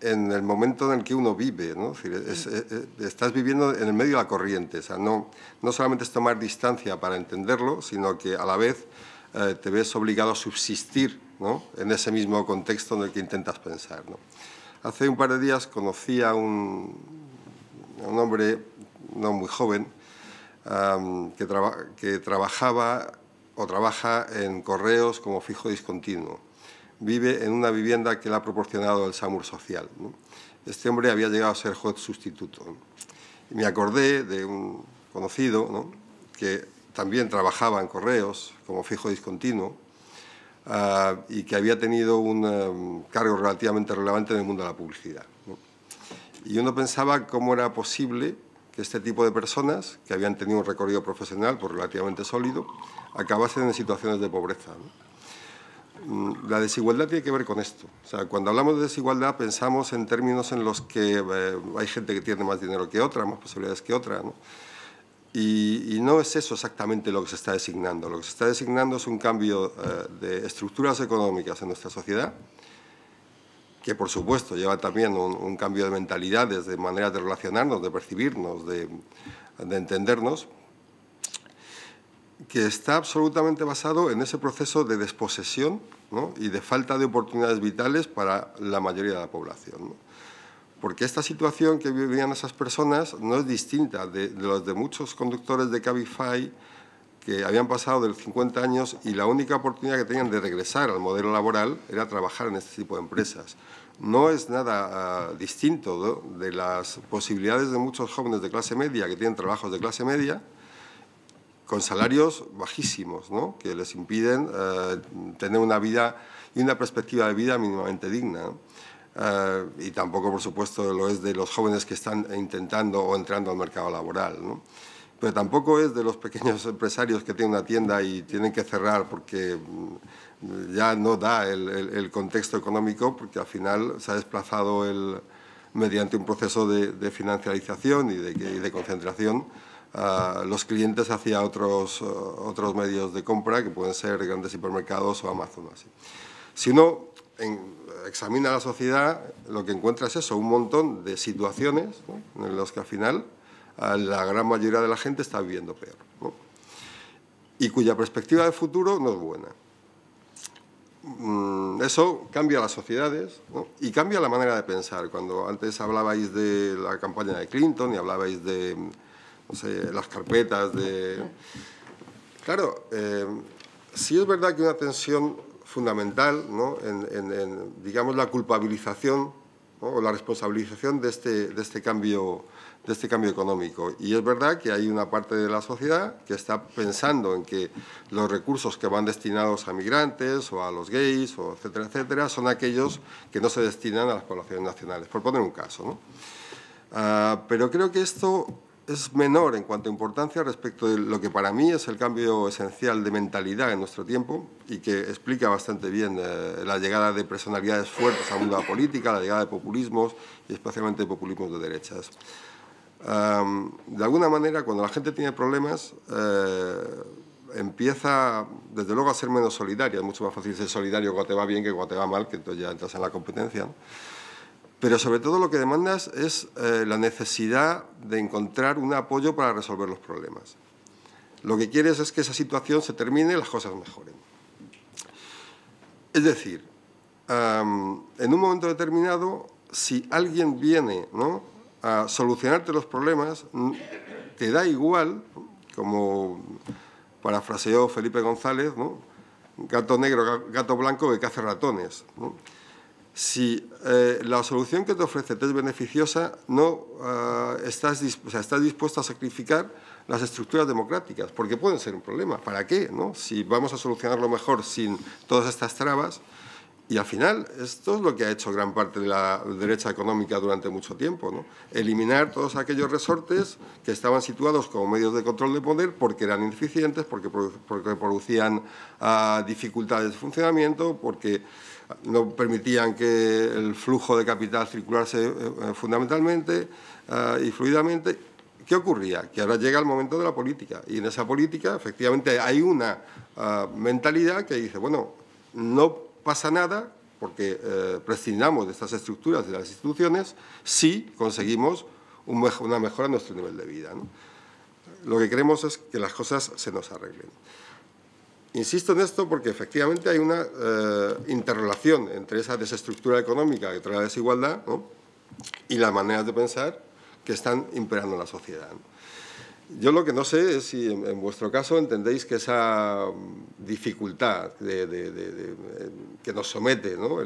en el momento en el que uno vive, ¿no? Es decir, estás viviendo en el medio de la corriente, o sea, no solamente es tomar distancia para entenderlo, sino que a la vez te ves obligado a subsistir, ¿no?, en ese mismo contexto en el que intentas pensar, ¿no? Hace un par de días conocí a un hombre no muy joven que trabajaba o trabaja en correos como fijo discontinuo. Vive en una vivienda que le ha proporcionado el SAMUR social, ¿no? Este hombre había llegado a ser juez sustituto, ¿no? Y me acordé de un conocido, ¿no?, que también trabajaba en correos como fijo discontinuo y que había tenido un cargo relativamente relevante en el mundo de la publicidad, ¿no? Y uno pensaba cómo era posible que este tipo de personas, que habían tenido un recorrido profesional pues, relativamente sólido, acabasen en situaciones de pobreza, ¿no? La desigualdad tiene que ver con esto. O sea, cuando hablamos de desigualdad pensamos en términos en los que hay gente que tiene más dinero que otra, más posibilidades que otra, ¿no? Y no es eso exactamente lo que se está designando. Lo que se está designando es un cambio de estructuras económicas en nuestra sociedad, que por supuesto lleva también un cambio de mentalidades, de maneras de relacionarnos, de percibirnos, de entendernos, que está absolutamente basado en ese proceso de desposesión, ¿no?, y de falta de oportunidades vitales para la mayoría de la población, ¿no? Porque esta situación que vivían esas personas no es distinta de los de muchos conductores de Cabify que habían pasado de los 50 años y la única oportunidad que tenían de regresar al modelo laboral era trabajar en este tipo de empresas. No es nada distinto, ¿no?, de las posibilidades de muchos jóvenes de clase media que tienen trabajos de clase media con salarios bajísimos, ¿no?, que les impiden tener una vida y una perspectiva de vida mínimamente digna, ¿no? Y tampoco, por supuesto, lo es de los jóvenes que están intentando o entrando al mercado laboral, ¿no? Pero tampoco es de los pequeños empresarios que tienen una tienda y tienen que cerrar porque ya no da el contexto económico, porque al final se ha desplazado mediante un proceso de financiarización y de concentración los clientes hacia otros medios de compra que pueden ser grandes hipermercados o Amazon. Así. Si uno examina la sociedad, lo que encuentra es eso, un montón de situaciones, ¿no?, en las que al final la gran mayoría de la gente está viviendo peor, ¿no?, y cuya perspectiva de futuro no es buena. Eso cambia las sociedades, ¿no?, y cambia la manera de pensar. Cuando antes hablabais de la campaña de Clinton y hablabais de, no sé, las carpetas de... Claro, sí es verdad que una tensión fundamental, ¿no?, en digamos, la culpabilización, ¿no?, o la responsabilización de este cambio económico. Y es verdad que hay una parte de la sociedad que está pensando en que los recursos que van destinados a migrantes o a los gays, o etcétera, etcétera, son aquellos que no se destinan a las poblaciones nacionales, por poner un caso, ¿no? Pero creo que esto es menor en cuanto a importancia respecto de lo que para mí es el cambio esencial de mentalidad en nuestro tiempo y que explica bastante bien la llegada de personalidades fuertes al mundo de la política, la llegada de populismos y especialmente de populismos de derechas. De alguna manera, cuando la gente tiene problemas, empieza, desde luego, a ser menos solidaria. Es mucho más fácil ser solidario cuando te va bien que cuando te va mal, que entonces ya entras en la competencia, ¿no? Pero sobre todo lo que demandas es la necesidad de encontrar un apoyo para resolver los problemas. Lo que quieres es que esa situación se termine y las cosas mejoren. Es decir, en un momento determinado, si alguien viene, ¿no?, a solucionarte los problemas, te da igual, como parafraseó Felipe González, ¿no?, gato negro, gato blanco que caza ratones, ¿no? Si la solución que te ofrece te es beneficiosa, no estás dispuesto a sacrificar las estructuras democráticas, porque pueden ser un problema. ¿Para qué? ¿No? Si vamos a solucionarlo mejor sin todas estas trabas. Y al final, esto es lo que ha hecho gran parte de la derecha económica durante mucho tiempo, ¿no? Eliminar todos aquellos resortes que estaban situados como medios de control de poder porque eran ineficientes, porque producían dificultades de funcionamiento, porque no permitían que el flujo de capital circulase fundamentalmente y fluidamente. ¿Qué ocurría? Que ahora llega el momento de la política, y en esa política, efectivamente, hay una mentalidad que dice, bueno, no pasa nada porque prescindamos de estas estructuras, de las instituciones, si conseguimos una mejora en nuestro nivel de vida, ¿no? Lo que queremos es que las cosas se nos arreglen. Insisto en esto porque efectivamente hay una interrelación entre esa desestructura económica que trae la desigualdad, ¿no?, y las maneras de pensar que están imperando en la sociedad, ¿no? Yo lo que no sé es si en vuestro caso entendéis que esa dificultad que nos somete, ¿no?,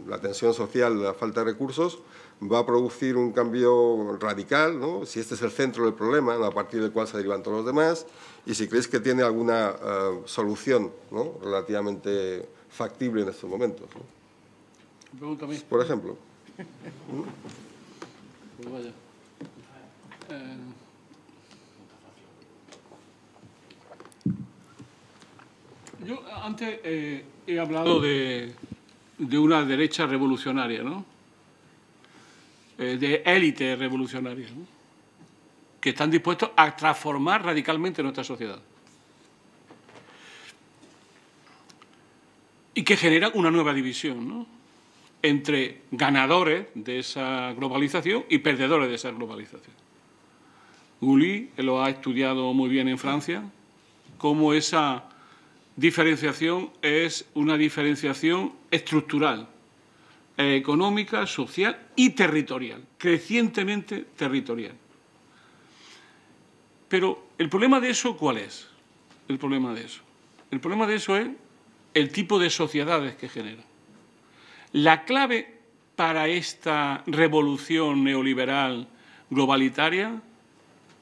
la tensión social, la falta de recursos, va a producir un cambio radical, ¿no?, si este es el centro del problema, ¿no?, a partir del cual se derivan todos los demás, y si creéis que tiene alguna solución, ¿no?, relativamente factible en estos momentos, ¿no? Pregúntame. Por ejemplo. Pues vaya. Yo antes he hablado de una derecha revolucionaria, ¿no?, de élites revolucionarias, ¿no?, que están dispuestos a transformar radicalmente nuestra sociedad y que generan una nueva división, ¿no?, entre ganadores de esa globalización y perdedores de esa globalización. Gulli lo ha estudiado muy bien en Francia, cómo esa diferenciación es una diferenciación estructural, económica, social y territorial, crecientemente territorial. Pero el problema de eso, ¿cuál es? El problema de eso es el tipo de sociedades que genera. La clave para esta revolución neoliberal globalitaria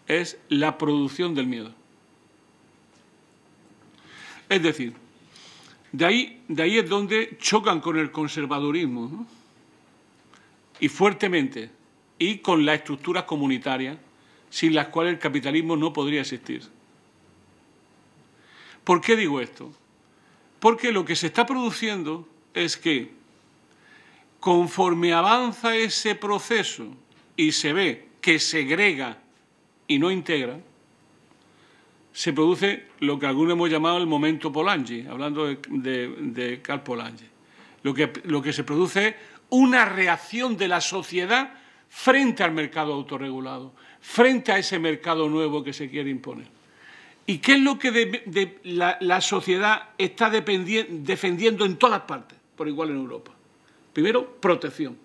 es la producción del miedo. Es decir, de ahí es donde chocan con el conservadurismo, ¿no?, y fuertemente, y con las estructuras comunitarias, sin las cuales el capitalismo no podría existir. ¿Por qué digo esto? Porque lo que se está produciendo es que, conforme avanza ese proceso y se ve que segrega y no integra, se produce lo que algunos hemos llamado el momento Polanyi, hablando de Karl Polanyi. Lo que se produce es una reacción de la sociedad frente al mercado autorregulado, frente a ese mercado nuevo que se quiere imponer. ¿Y qué es lo que la sociedad está defendiendo en todas partes, por igual en Europa? Primero, protección.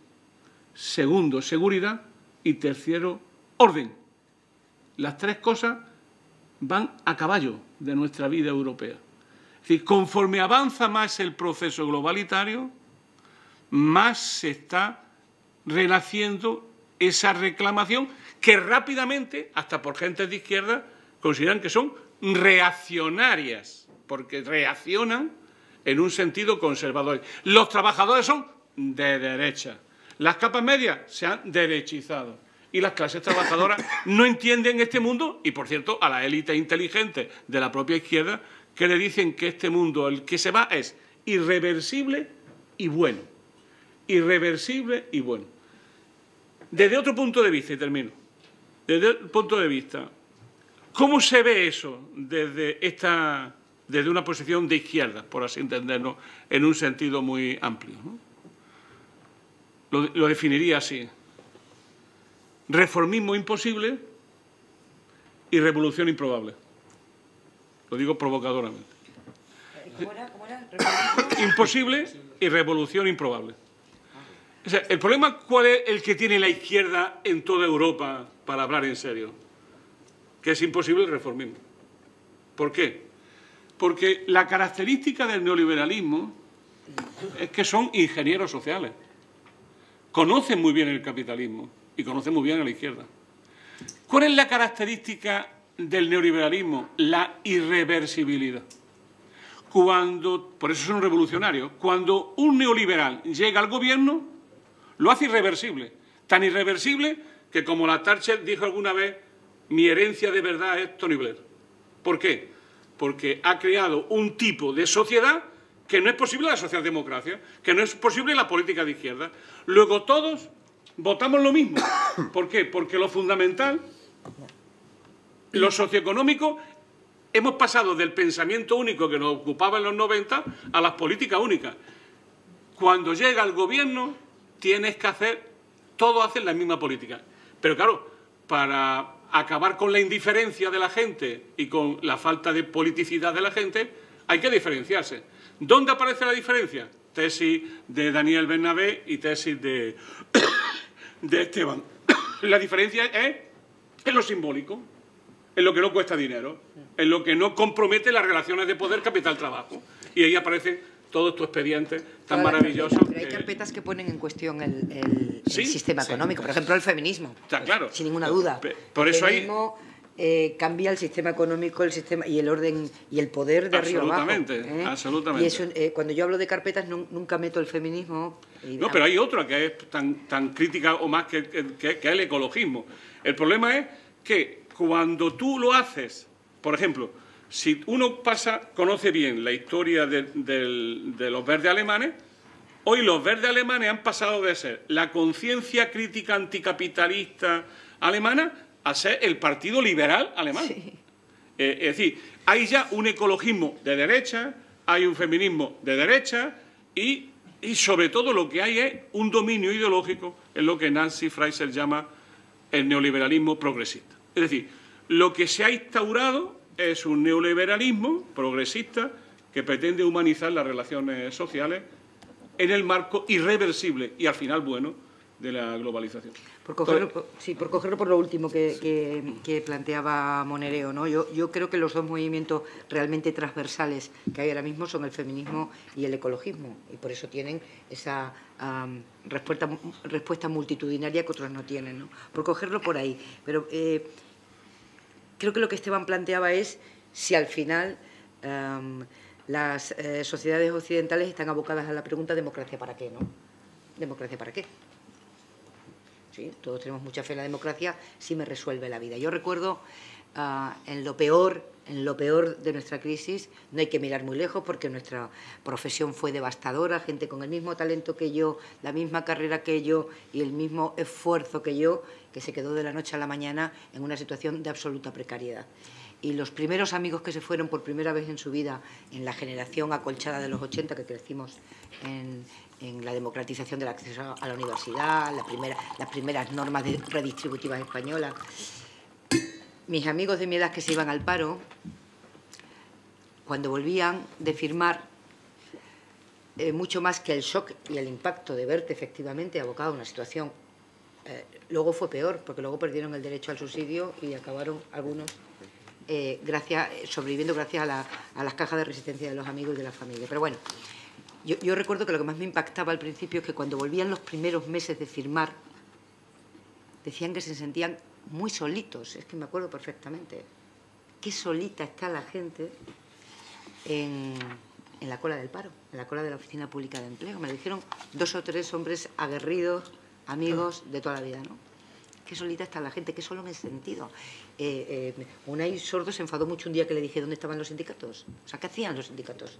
Segundo, seguridad. Y tercero, orden. Las tres cosas van a caballo de nuestra vida europea. Es decir, conforme avanza más el proceso globalitario, más se está renaciendo esa reclamación que rápidamente, hasta por gentes de izquierda, consideran que son reaccionarias, porque reaccionan en un sentido conservador. Los trabajadores son de derecha. Las capas medias se han derechizado. Y las clases trabajadoras no entienden este mundo, y por cierto, a la élite inteligente de la propia izquierda, que le dicen que este mundo, el que se va, es irreversible y bueno. Irreversible y bueno. Desde otro punto de vista, y termino, desde el punto de vista, ¿cómo se ve eso desde una posición de izquierda, por así entenderlo, en un sentido muy amplio, ¿no? Lo definiría así: reformismo imposible y revolución improbable. Lo digo provocadoramente. ¿Cómo era? Imposible y revolución improbable. O sea, el problema, ¿cuál es el que tiene la izquierda en toda Europa, para hablar en serio? Que es imposible el reformismo. ¿Por qué? Porque la característica del neoliberalismo es que son ingenieros sociales. conocen muy bien el capitalismo y conocen muy bien a la izquierda. ¿Cuál es la característica del neoliberalismo? La irreversibilidad. Por eso son revolucionarios. Cuando un neoliberal llega al gobierno, lo hace irreversible. Tan irreversible que, como la Thatcher dijo alguna vez, mi herencia de verdad es Tony Blair. ¿Por qué? Porque ha creado un tipo de sociedad que no es posible la socialdemocracia, que no es posible la política de izquierda. Luego todos votamos lo mismo. ¿Por qué? Porque lo fundamental, lo socioeconómico, hemos pasado del pensamiento único que nos ocupaba en los 90 a las políticas únicas. Cuando llega al gobierno, tienes que hacer, todos hacen la misma política. Pero claro, para acabar con la indiferencia de la gente y con la falta de politicidad de la gente, hay que diferenciarse. ¿Dónde aparece la diferencia? Tesis de Daniel Bernabé y tesis de Esteban. La diferencia es en lo simbólico, en lo que no cuesta dinero, en lo que no compromete las relaciones de poder capital-trabajo. Y ahí aparecen todos estos expedientes tan maravillosos. Pero hay carpetas que ponen en cuestión el sistema económico. Por ejemplo, el feminismo. Está claro. Sin ninguna duda. Por eso el feminismo cambia el sistema económico, el sistema y el orden y el poder de arriba abajo. Absolutamente. Y eso, cuando yo hablo de carpetas nunca meto el feminismo. No, pero hay otra que es tan crítica o más que el ecologismo. El problema es que cuando tú lo haces, por ejemplo, si uno conoce bien la historia de los verdes alemanes, hoy los verdes alemanes han pasado de ser la conciencia crítica anticapitalista alemana a ser el Partido Liberal alemán. Sí. Es decir, hay ya un ecologismo de derecha, hay un feminismo de derecha y sobre todo lo que hay es un dominio ideológico en lo que Nancy Fraser llama el neoliberalismo progresista. Es decir, lo que se ha instaurado es un neoliberalismo progresista que pretende humanizar las relaciones sociales en el marco irreversible y al final bueno de la globalización. Por cogerlo por lo último que planteaba Monereo, ¿no? Yo creo que los dos movimientos realmente transversales que hay ahora mismo son el feminismo y el ecologismo, y por eso tienen esa respuesta multitudinaria que otros no tienen, ¿no? Por cogerlo por ahí. Pero creo que lo que Esteban planteaba es si al final las sociedades occidentales están abocadas a la pregunta ¿democracia para qué? ¿No? ¿Democracia para qué? Sí, todos tenemos mucha fe en la democracia si me resuelve la vida. Yo recuerdo en lo peor de nuestra crisis, no hay que mirar muy lejos porque nuestra profesión fue devastadora, gente con el mismo talento que yo, la misma carrera que yo y el mismo esfuerzo que yo, que se quedó de la noche a la mañana en una situación de absoluta precariedad. Y los primeros amigos que se fueron por primera vez en su vida en la generación acolchada de los 80, que crecimos en la democratización del acceso a la universidad, las primeras normas redistributivas españolas. Mis amigos de mi edad que se iban al paro, cuando volvían de firmar, mucho más que el shock y el impacto de verte efectivamente abocado a una situación, luego fue peor, porque luego perdieron el derecho al subsidio y acabaron algunos sobreviviendo gracias a las cajas de resistencia de los amigos y de la familia. Pero bueno, yo recuerdo que lo que más me impactaba al principio es que cuando volvían los primeros meses de firmar, decían que se sentían muy solitos. Es que me acuerdo perfectamente. Qué solita está la gente en la cola del paro, en la cola de la Oficina Pública de Empleo. Me lo dijeron 2 o 3 hombres aguerridos, amigos de toda la vida, ¿no? Qué solita está la gente, qué solo me he sentido. Unai Sordo se enfadó mucho un día que le dije dónde estaban los sindicatos. O sea, ¿qué hacían los sindicatos?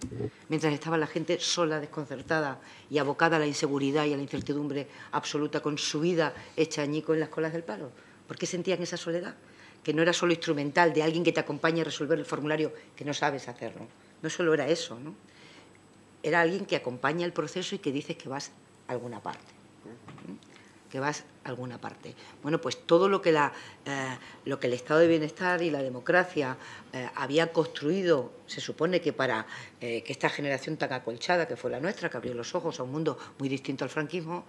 Mientras estaba la gente sola, desconcertada y abocada a la inseguridad y a la incertidumbre absoluta, con su vida hecha añico en las colas del paro. ¿Por qué sentían esa soledad? Que no era solo instrumental de alguien que te acompaña a resolver el formulario que no sabes hacerlo. No solo era eso, ¿no? Era alguien que acompaña el proceso y que dices que vas a alguna parte. Que vas a alguna parte. Bueno, pues todo lo que el Estado de Bienestar y la democracia había construido, se supone que para que esta generación tan acolchada, que fue la nuestra, que abrió los ojos a un mundo muy distinto al franquismo,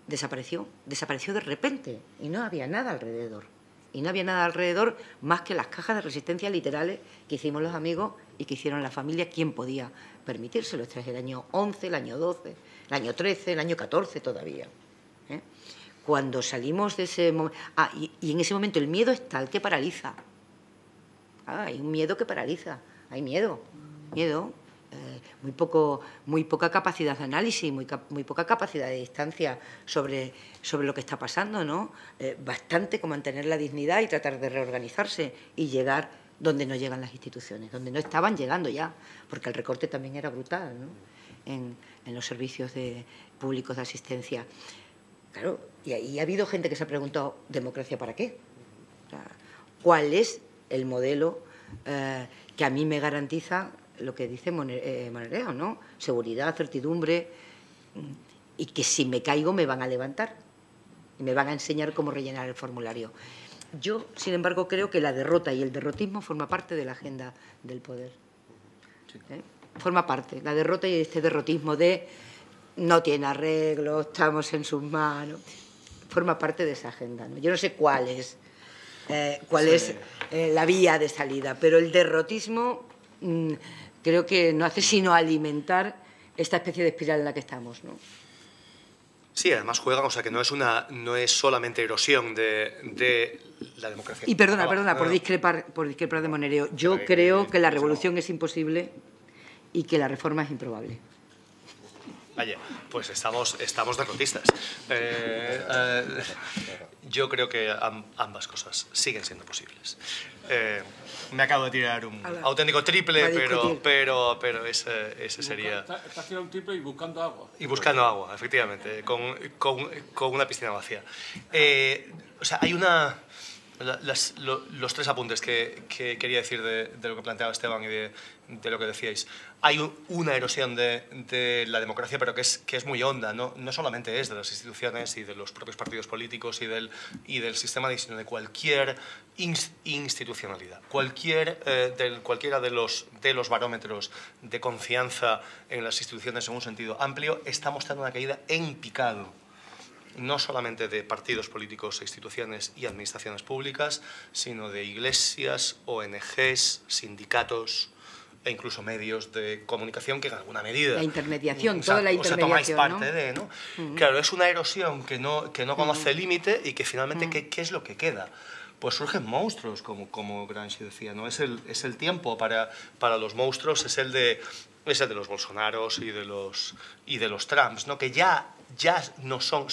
desapareció de repente y no había nada alrededor. Y no había nada alrededor más que las cajas de resistencia literales que hicimos los amigos y que hicieron la familia, quien podía permitírselo. Este es el año 11, el año 12, el el año 13, el año 14 todavía. Cuando salimos de ese momento... y en ese momento el miedo es tal que paraliza. Hay un miedo que paraliza, hay miedo. Muy poca capacidad de análisis, muy poca capacidad de distancia sobre lo que está pasando, ¿no? Bastante con mantener la dignidad y tratar de reorganizarse y llegar donde no llegan las instituciones, donde no estaban llegando ya, porque el recorte también era brutal, ¿no? en los servicios públicos de asistencia. Claro, y ha habido gente que se ha preguntado, ¿democracia para qué? O sea, ¿cuál es el modelo que a mí me garantiza lo que dice Monereo, ¿no? Seguridad, certidumbre, y que si me caigo me van a levantar y me van a enseñar cómo rellenar el formulario. Yo, sin embargo, creo que la derrota y el derrotismo forma parte de la agenda del poder. Forma parte, la derrota y este derrotismo de no tiene arreglo, estamos en sus manos, forma parte de esa agenda, ¿no? Yo no sé cuál es la vía de salida, pero el derrotismo creo que no hace sino alimentar esta especie de espiral en la que estamos, ¿no? Sí, además juegan, o sea que no es solamente erosión de la democracia. Y perdona, por discrepar de Monereo, yo creo que la revolución es imposible y que la reforma es improbable. Vaya, pues estamos derrotistas. Yo creo que ambas cosas siguen siendo posibles. Me acabo de tirar un auténtico triple, pero ese sería... Estás tirando un triple y buscando agua. Y buscando agua, efectivamente, con una piscina vacía. O sea, hay los tres apuntes que quería decir de lo que planteaba Esteban y de lo que decíais. Hay una erosión de la democracia, pero que es muy honda, ¿no? No solamente es de las instituciones y de los propios partidos políticos y del sistema, sino de cualquier institucionalidad. Cualquiera de los barómetros de confianza en las instituciones en un sentido amplio está mostrando una caída en picado, no solamente de partidos políticos, instituciones y administraciones públicas, sino de iglesias, ONGs, sindicatos e incluso medios de comunicación que en alguna medida... La intermediación, toda la intermediación, tomáis parte de, ¿no? Claro, es una erosión que no conoce límite y que finalmente, ¿qué es lo que queda? Pues surgen monstruos, como Gramsci decía, ¿no? Es el tiempo para los monstruos, es el de los Bolsonaros y de los Trumps, ¿no? Que ya no son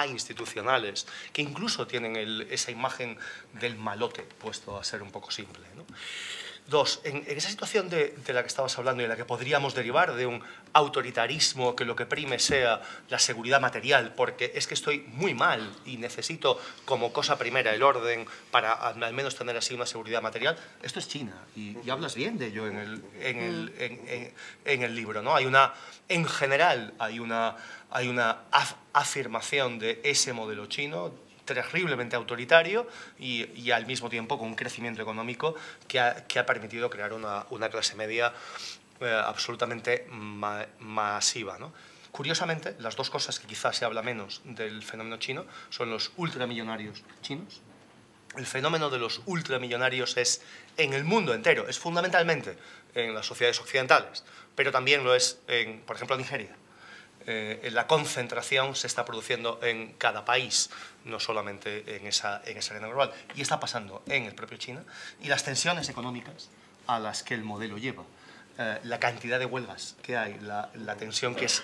institucionales, que incluso tienen esa imagen del malote, puesto a ser un poco simple, ¿no? Dos, en esa situación de la que estabas hablando y en la que podríamos derivar de un autoritarismo que lo que prime sea la seguridad material, porque es que estoy muy mal y necesito como cosa primera el orden para al menos tener así una seguridad material, esto es China y hablas bien de ello en el libro, ¿no? En general hay una afirmación de ese modelo chino terriblemente autoritario y al mismo tiempo con un crecimiento económico que ha permitido crear una clase media absolutamente masiva, ¿no? Curiosamente, las dos cosas que quizás se habla menos del fenómeno chino son los ultramillonarios chinos. El fenómeno de los ultramillonarios es en el mundo entero, es fundamentalmente en las sociedades occidentales, pero también lo es, por ejemplo, en Nigeria. La concentración se está produciendo en cada país, no solamente en esa arena global, y está pasando en el propio China, y las tensiones económicas a las que el modelo lleva, la cantidad de huelgas que hay, la tensión que es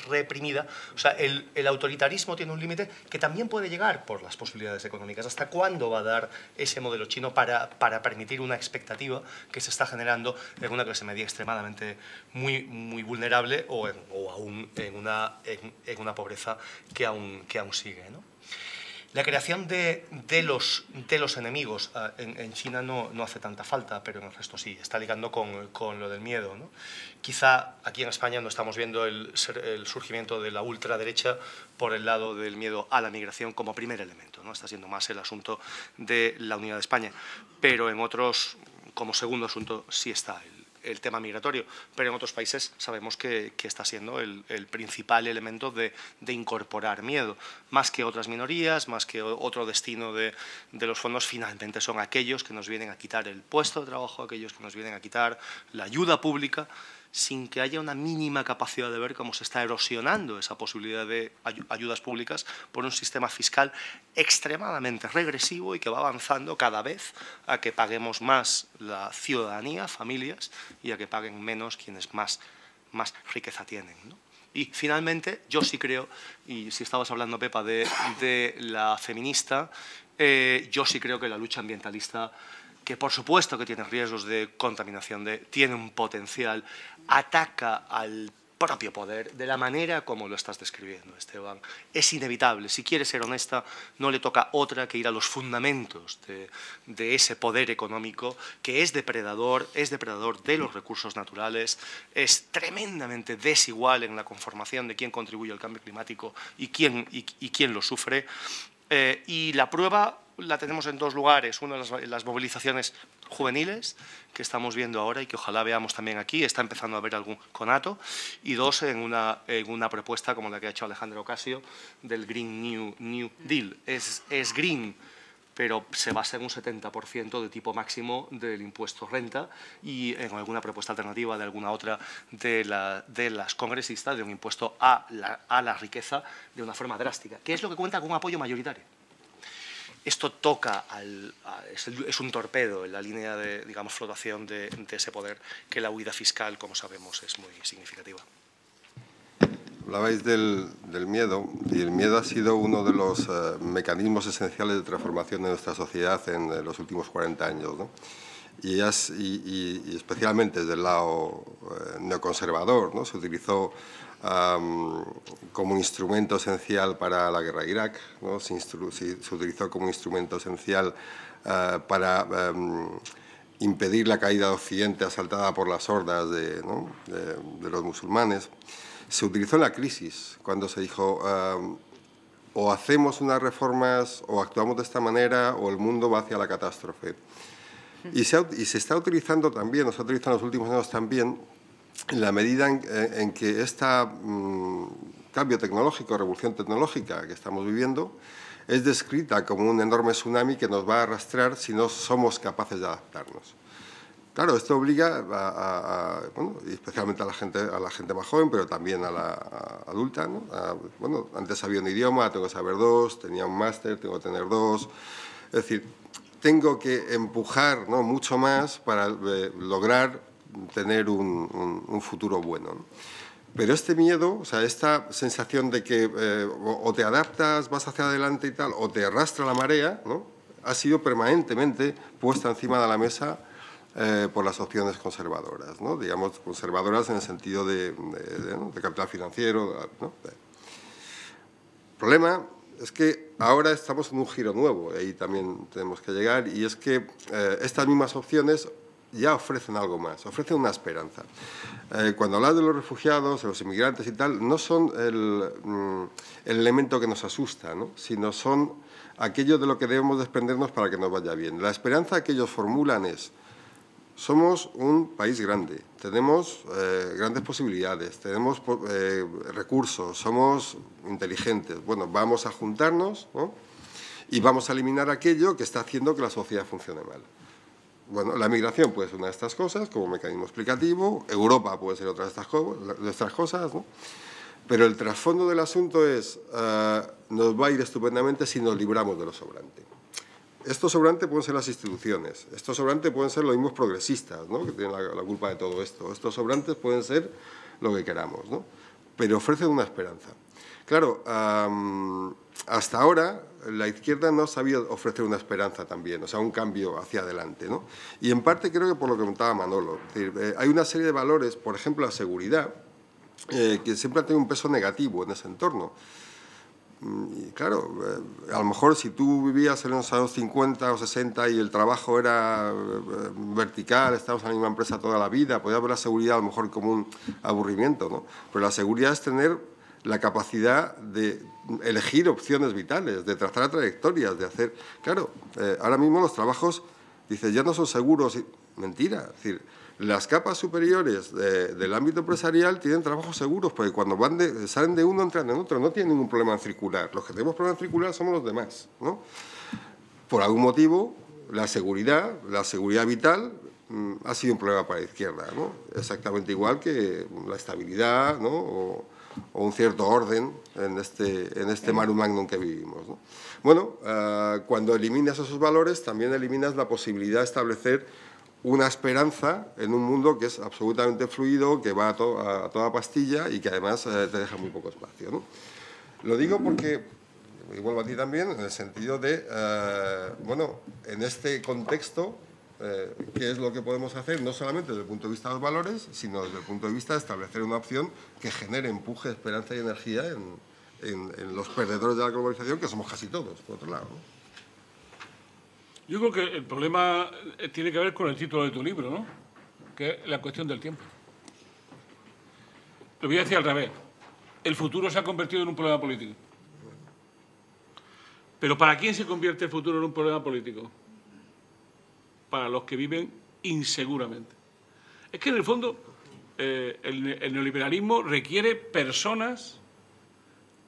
reprimida, o sea, el autoritarismo tiene un límite que también puede llegar por las posibilidades económicas. ¿Hasta cuándo va a dar ese modelo chino para permitir una expectativa que se está generando en una clase media extremadamente muy vulnerable o aún en una pobreza que aún sigue, ¿no? La creación de los enemigos en China no hace tanta falta, pero en el resto sí, está ligando con lo del miedo, ¿no? Quizá aquí en España no estamos viendo el surgimiento de la ultraderecha por el lado del miedo a la migración como primer elemento, ¿no? Está siendo más el asunto de la unidad de España, pero en otros, como segundo asunto, sí está el tema migratorio, pero en otros países sabemos que está siendo el principal elemento de incorporar miedo, más que otras minorías, más que otro destino de los fondos, finalmente son aquellos que nos vienen a quitar el puesto de trabajo, aquellos que nos vienen a quitar la ayuda pública, sin que haya una mínima capacidad de ver cómo se está erosionando esa posibilidad de ayudas públicas por un sistema fiscal extremadamente regresivo y que va avanzando cada vez a que paguemos más la ciudadanía, familias, y a que paguen menos quienes más riqueza tienen, ¿no? Y finalmente, yo sí creo, y si estabas hablando, Pepa, de la feminista, yo sí creo que la lucha ambientalista, que por supuesto que tiene riesgos de contaminación, tiene un potencial, ataca al propio poder de la manera como lo estás describiendo, Esteban. Es inevitable. Si quiere ser honesta, no le toca otra que ir a los fundamentos de ese poder económico que es depredador de los recursos naturales, es tremendamente desigual en la conformación de quién contribuye al cambio climático y quién lo sufre. Y la prueba la tenemos en dos lugares. Uno, las movilizaciones juveniles que estamos viendo ahora y que ojalá veamos también aquí, está empezando a haber algún conato, y dos, en una propuesta como la que ha hecho Alejandro Ocasio del Green New Deal. Es green, pero se basa en un 70% de tipo máximo del impuesto renta y en alguna propuesta alternativa de alguna otra de las congresistas de un impuesto a la riqueza de una forma drástica, que es lo que cuenta con un apoyo mayoritario. Esto toca, es un torpedo en la línea de, digamos, flotación de ese poder, que la huida fiscal, como sabemos, es muy significativa. Hablabais del miedo, y el miedo ha sido uno de los mecanismos esenciales de transformación de nuestra sociedad en los últimos 40 años, ¿no? Y especialmente desde el lado neoconservador, ¿no? Se utilizó como instrumento esencial para la guerra de Irak, ¿no? Se utilizó como instrumento esencial para impedir la caída de Occidente asaltada por las hordas de los musulmanes. Se utilizó en la crisis, cuando se dijo o hacemos unas reformas o actuamos de esta manera o el mundo va hacia la catástrofe. Y se está utilizando también, se ha utilizado en los últimos años también, en la medida en que este cambio tecnológico, revolución tecnológica que estamos viviendo, es descrita como un enorme tsunami que nos va a arrastrar si no somos capaces de adaptarnos. Claro, esto obliga bueno, especialmente a la gente más joven, pero también a la adulta, ¿no? Bueno, antes había un idioma, tengo que saber dos, tenía un máster, tengo que tener dos. Es decir, tengo que empujar, ¿no?, mucho más para lograr tener un futuro bueno, ¿no? Pero este miedo, o sea, esta sensación de que o te adaptas, vas hacia adelante y tal, o te arrastra la marea, ¿no?, ha sido permanentemente puesta encima de la mesa por las opciones conservadoras, ¿no? Digamos, conservadoras en el sentido de capital financiero, ¿no? El problema es que ahora estamos en un giro nuevo, y ahí también tenemos que llegar, y es que estas mismas opciones ya ofrecen algo más, ofrecen una esperanza. Cuando hablas de los refugiados, de los inmigrantes y tal, no son el elemento que nos asusta, ¿no?, sino son aquello de lo que debemos desprendernos para que nos vaya bien. La esperanza que ellos formulan es: somos un país grande, tenemos grandes posibilidades, tenemos recursos, somos inteligentes. Bueno, vamos a juntarnos, ¿no?, y vamos a eliminar aquello que está haciendo que la sociedad funcione mal. Bueno, la migración puede ser una de estas cosas, como mecanismo explicativo, Europa puede ser otra de estas cosas, ¿no? Pero el trasfondo del asunto es, nos va a ir estupendamente si nos libramos de lo sobrante. Estos sobrantes pueden ser las instituciones, estos sobrantes pueden ser los mismos progresistas, ¿no?, que tienen la culpa de todo esto. Estos sobrantes pueden ser lo que queramos, ¿no?, pero ofrecen una esperanza. Claro, hasta ahora la izquierda no ha sabido ofrecer una esperanza también, o sea, un cambio hacia adelante, ¿no? Y en parte creo que por lo que comentaba Manolo, es decir, hay una serie de valores, por ejemplo la seguridad, que siempre ha tenido un peso negativo en ese entorno. Y claro, a lo mejor si tú vivías en los años 50 o 60 y el trabajo era vertical, estabas en la misma empresa toda la vida, podías ver la seguridad a lo mejor como un aburrimiento, ¿no? Pero la seguridad es tener la capacidad de elegir opciones vitales, de trazar trayectorias, de hacer... Claro, ahora mismo los trabajos, dice, ya no son seguros. Mentira, es decir, las capas superiores del ámbito empresarial tienen trabajos seguros, porque cuando salen de uno, entran en otro, no tienen ningún problema en circular. Los que tenemos problema en circular somos los demás, ¿no? Por algún motivo, la seguridad vital ha sido un problema para la izquierda, ¿no? Exactamente igual que la estabilidad, ¿no? o un cierto orden en este marum magnum que vivimos, ¿no? Bueno, cuando eliminas esos valores, también eliminas la posibilidad de establecer una esperanza en un mundo que es absolutamente fluido, que va a toda pastilla y que además te deja muy poco espacio, ¿no? Lo digo porque, y vuelvo a ti también, en el sentido de, bueno, en este contexto, ¿qué es lo que podemos hacer? No solamente desde el punto de vista de los valores, sino desde el punto de vista de establecer una opción que genere empuje, esperanza y energía en los perdedores de la globalización, que somos casi todos, por otro lado, ¿no? Yo creo que el problema tiene que ver con el título de tu libro, ¿no? Que es la cuestión del tiempo. Lo voy a decir al revés. El futuro se ha convertido en un problema político. ¿Pero para quién se convierte el futuro en un problema político? Para los que viven inseguramente. Es que, en el fondo, el neoliberalismo requiere personas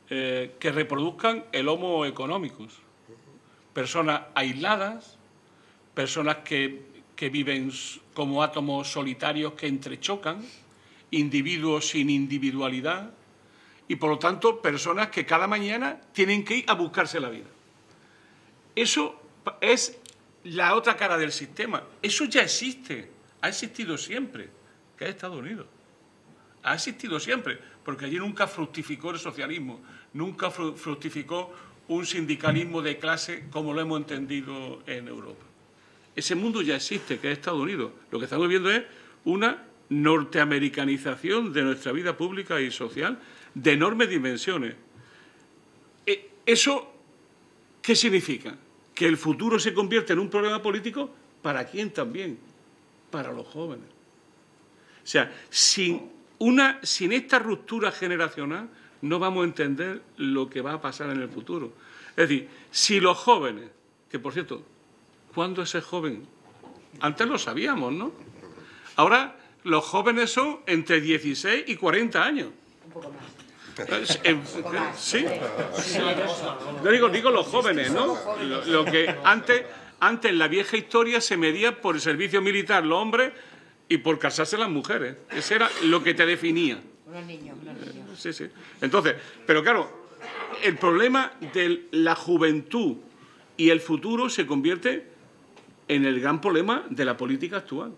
que reproduzcan el homo economicus. Personas aisladas, personas que viven como átomos solitarios que entrechocan, individuos sin individualidad y, por lo tanto, personas que cada mañana tienen que ir a buscarse la vida. Eso es la otra cara del sistema. Eso ya existe, ha existido siempre, que es Estados Unidos. Ha existido siempre, porque allí nunca fructificó el socialismo, nunca fructificó un sindicalismo de clase como lo hemos entendido en Europa. Ese mundo ya existe, que es Estados Unidos. Lo que estamos viendo es una norteamericanización de nuestra vida pública y social de enormes dimensiones. ¿Eso qué significa? Que el futuro se convierte en un problema político. ¿Para quién también? Para los jóvenes. O sea, sin esta ruptura generacional no vamos a entender lo que va a pasar en el futuro. Es decir, si los jóvenes, que por cierto, ¿cuándo es ser joven? Antes lo sabíamos, ¿no? Ahora los jóvenes son entre 16 y 40 años. Un poco más. ¿Sí? Yo digo los jóvenes, ¿no? Lo que antes en la vieja historia se medía por el servicio militar los hombres y por casarse las mujeres. Ese era lo que te definía. Unos niños. Sí, sí. Entonces, pero claro, el problema de la juventud y el futuro se convierte en el gran problema de la política actual.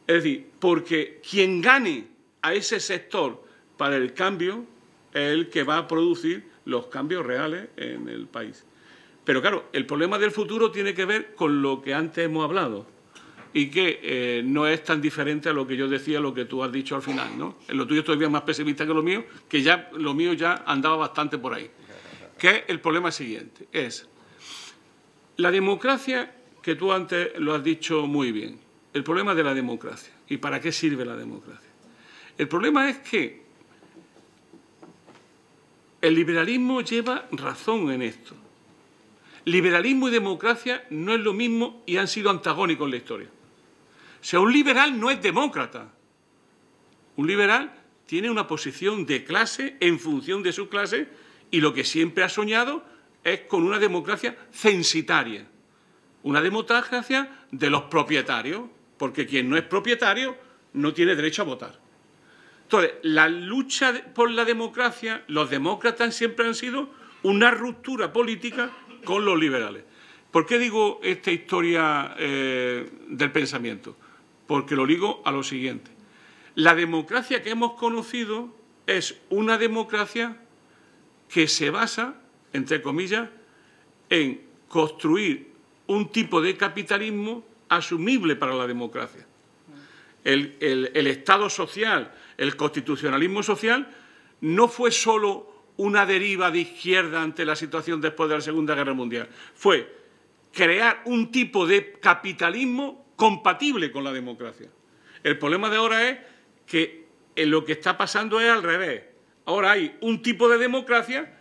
Es decir, porque quien gane a ese sector para el cambio es el que va a producir los cambios reales en el país. Pero claro, el problema del futuro tiene que ver con lo que antes hemos hablado y que no es tan diferente a lo que yo decía, lo que tú has dicho al final, ¿no? En lo tuyo es todavía más pesimista que lo mío, que ya lo mío ya andaba bastante por ahí. Que es el problema siguiente, es la democracia, que tú antes lo has dicho muy bien, el problema de la democracia. ¿Y para qué sirve la democracia? El problema es que el liberalismo lleva razón en esto. Liberalismo y democracia no es lo mismo y han sido antagónicos en la historia. O sea, un liberal no es demócrata. Un liberal tiene una posición de clase en función de su clase y lo que siempre ha soñado es con una democracia censitaria. Una democracia de los propietarios, porque quien no es propietario no tiene derecho a votar. Entonces, la lucha por la democracia, los demócratas siempre han sido una ruptura política con los liberales. ¿Por qué digo esta historia del pensamiento? Porque lo ligo a lo siguiente. La democracia que hemos conocido es una democracia que se basa, entre comillas, en construir un tipo de capitalismo asumible para la democracia. El Estado social, el constitucionalismo social, no fue solo una deriva de izquierda ante la situación después de la Segunda Guerra Mundial. Fue crear un tipo de capitalismo compatible con la democracia. El problema de ahora es que lo que está pasando es al revés. Ahora hay un tipo de democracia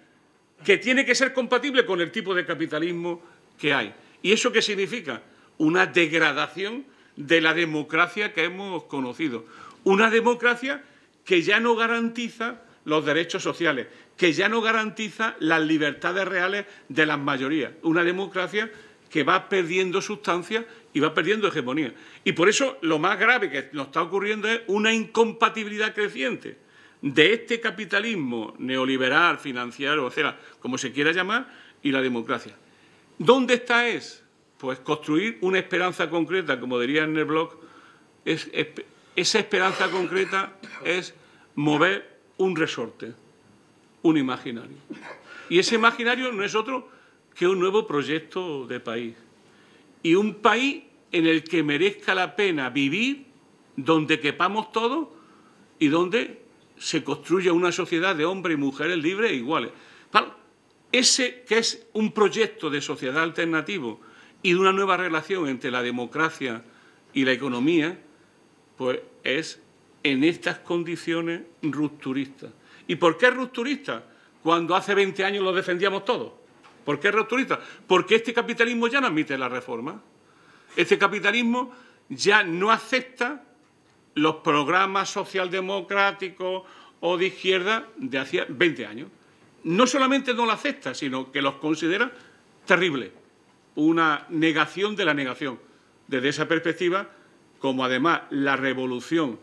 que tiene que ser compatible con el tipo de capitalismo que hay. ¿Y eso qué significa? Una degradación de la democracia que hemos conocido. Una democracia que ya no garantiza los derechos sociales, que ya no garantiza las libertades reales de las mayorías. Una democracia que va perdiendo sustancia y va perdiendo hegemonía. Y por eso lo más grave que nos está ocurriendo es una incompatibilidad creciente de este capitalismo neoliberal, financiero, etcétera, como se quiera llamar, y la democracia. ¿Dónde está eso? Pues construir una esperanza concreta, como diría Ernest Bloch, esa esperanza concreta es mover un resorte, un imaginario. Y ese imaginario no es otro que un nuevo proyecto de país. Y un país en el que merezca la pena vivir, donde quepamos todos y donde se construya una sociedad de hombres y mujeres libres e iguales. Claro, ese que es un proyecto de sociedad alternativo y de una nueva relación entre la democracia y la economía, pues es en estas condiciones rupturista. ¿Y por qué es rupturista? Cuando hace 20 años lo defendíamos todos. ¿Por qué es rupturista? Porque este capitalismo ya no admite la reforma. Este capitalismo ya no acepta los programas socialdemocráticos o de izquierda de hacía 20 años. No solamente no lo acepta, sino que los considera terribles. Una negación de la negación. Desde esa perspectiva, como además la revolución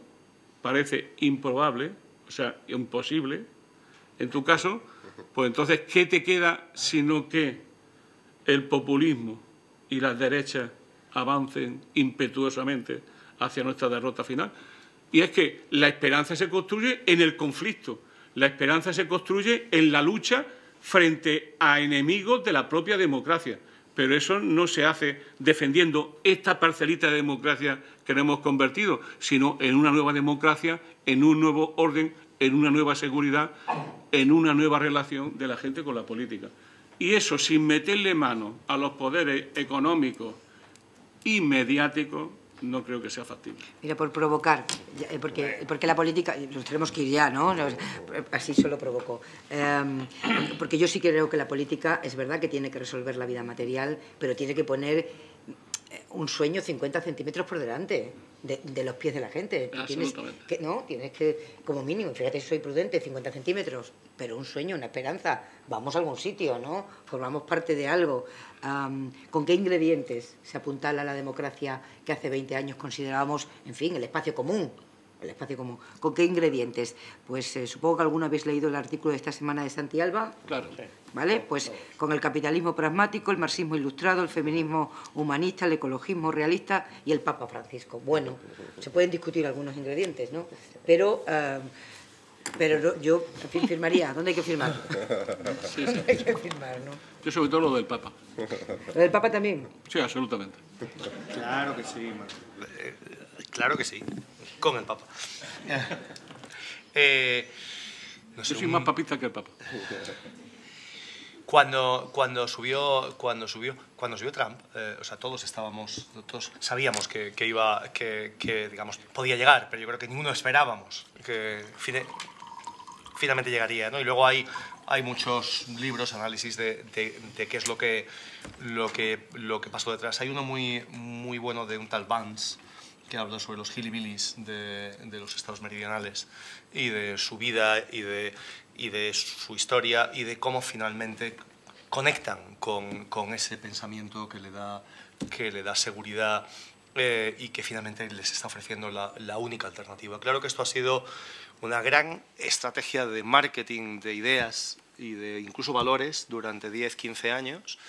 parece improbable, o sea, imposible, en tu caso, pues entonces, ¿qué te queda sino que el populismo y las derechas avancen impetuosamente hacia nuestra derrota final? Y es que la esperanza se construye en el conflicto, la esperanza se construye en la lucha frente a enemigos de la propia democracia. Pero eso no se hace defendiendo esta parcelita de democracia que nos hemos convertido, sino en una nueva democracia, en un nuevo orden, en una nueva seguridad, en una nueva relación de la gente con la política. Y eso sin meterle mano a los poderes económicos y mediáticos, no creo que sea factible. Mira, por provocar, porque la política, nos tenemos que ir ya, ¿no? Así solo provoco. Porque yo sí creo que la política es verdad que tiene que resolver la vida material, pero tiene que poner un sueño 50 centímetros por delante de los pies de la gente. Tienes que, como mínimo, fíjate, soy prudente, 50 centímetros, pero un sueño, una esperanza, vamos a algún sitio, ¿no? Formamos parte de algo. ¿Con qué ingredientes se apuntala la democracia que hace 20 años considerábamos, en fin, el espacio común? El espacio común. ¿Con qué ingredientes? Pues supongo que alguno habéis leído el artículo de esta semana de Santi Alba. Claro, sí. ¿Vale? Pues con el capitalismo pragmático, el marxismo ilustrado, el feminismo humanista, el ecologismo realista y el Papa Francisco. Bueno, se pueden discutir algunos ingredientes, ¿no? Pero yo, en fin, firmaría. ¿Dónde hay que firmar? Sí, sí. Hay que firmar, ¿no? Yo sobre todo lo del Papa. ¿Lo del Papa también? Sí, absolutamente. Claro que sí, claro que sí. Con el Papa. No sé, yo soy más papista que el Papa. Cuando subió Trump, o sea, todos sabíamos que digamos podía llegar, pero yo creo que ninguno esperábamos que finalmente llegaría, ¿no? Y luego hay muchos libros, análisis de qué es lo que pasó detrás. Hay uno muy bueno de un tal Vance que habla sobre los hillbillies de los estados meridionales y de su vida y de su historia y de cómo finalmente conectan con ese pensamiento que le da seguridad y que finalmente les está ofreciendo la única alternativa. Claro que esto ha sido una gran estrategia de marketing de ideas y de incluso valores durante 10, 15 años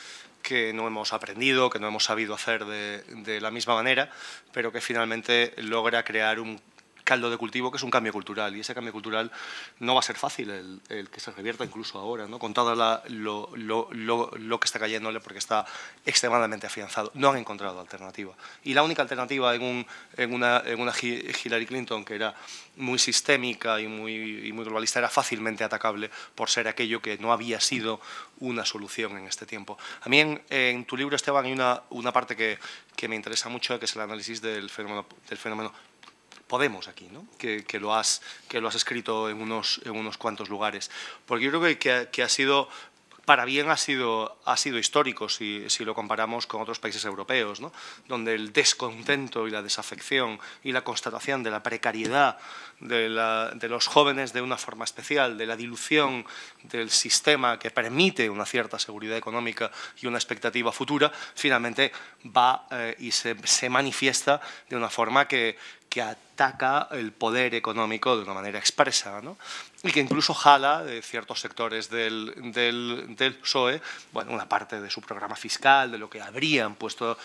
que no hemos aprendido, que no hemos sabido hacer de la misma manera, pero que finalmente logra crear un caldo de cultivo que es un cambio cultural, y ese cambio cultural no va a ser fácil el que se revierta incluso ahora, ¿no? Con todo lo que está cayéndole, porque está extremadamente afianzado. No han encontrado alternativa. Y la única alternativa en una Hillary Clinton que era muy sistémica y muy globalista era fácilmente atacable por ser aquello que no había sido una solución en este tiempo. A mí en tu libro, Esteban, hay una parte que me interesa mucho, que es el análisis del fenómeno Podemos aquí, ¿no? que lo has escrito en unos cuantos lugares. Porque yo creo que ha sido para bien ha sido histórico si lo comparamos con otros países europeos, ¿no? Donde el descontento y la desafección y la constatación de la precariedad de los jóvenes de una forma especial, de la dilución del sistema que permite una cierta seguridad económica y una expectativa futura, finalmente va y se manifiesta de una forma que ataca el poder económico de una manera expresa, ¿no? Y que incluso jala de ciertos sectores del PSOE, bueno, una parte de su programa fiscal, de lo que habrían puesto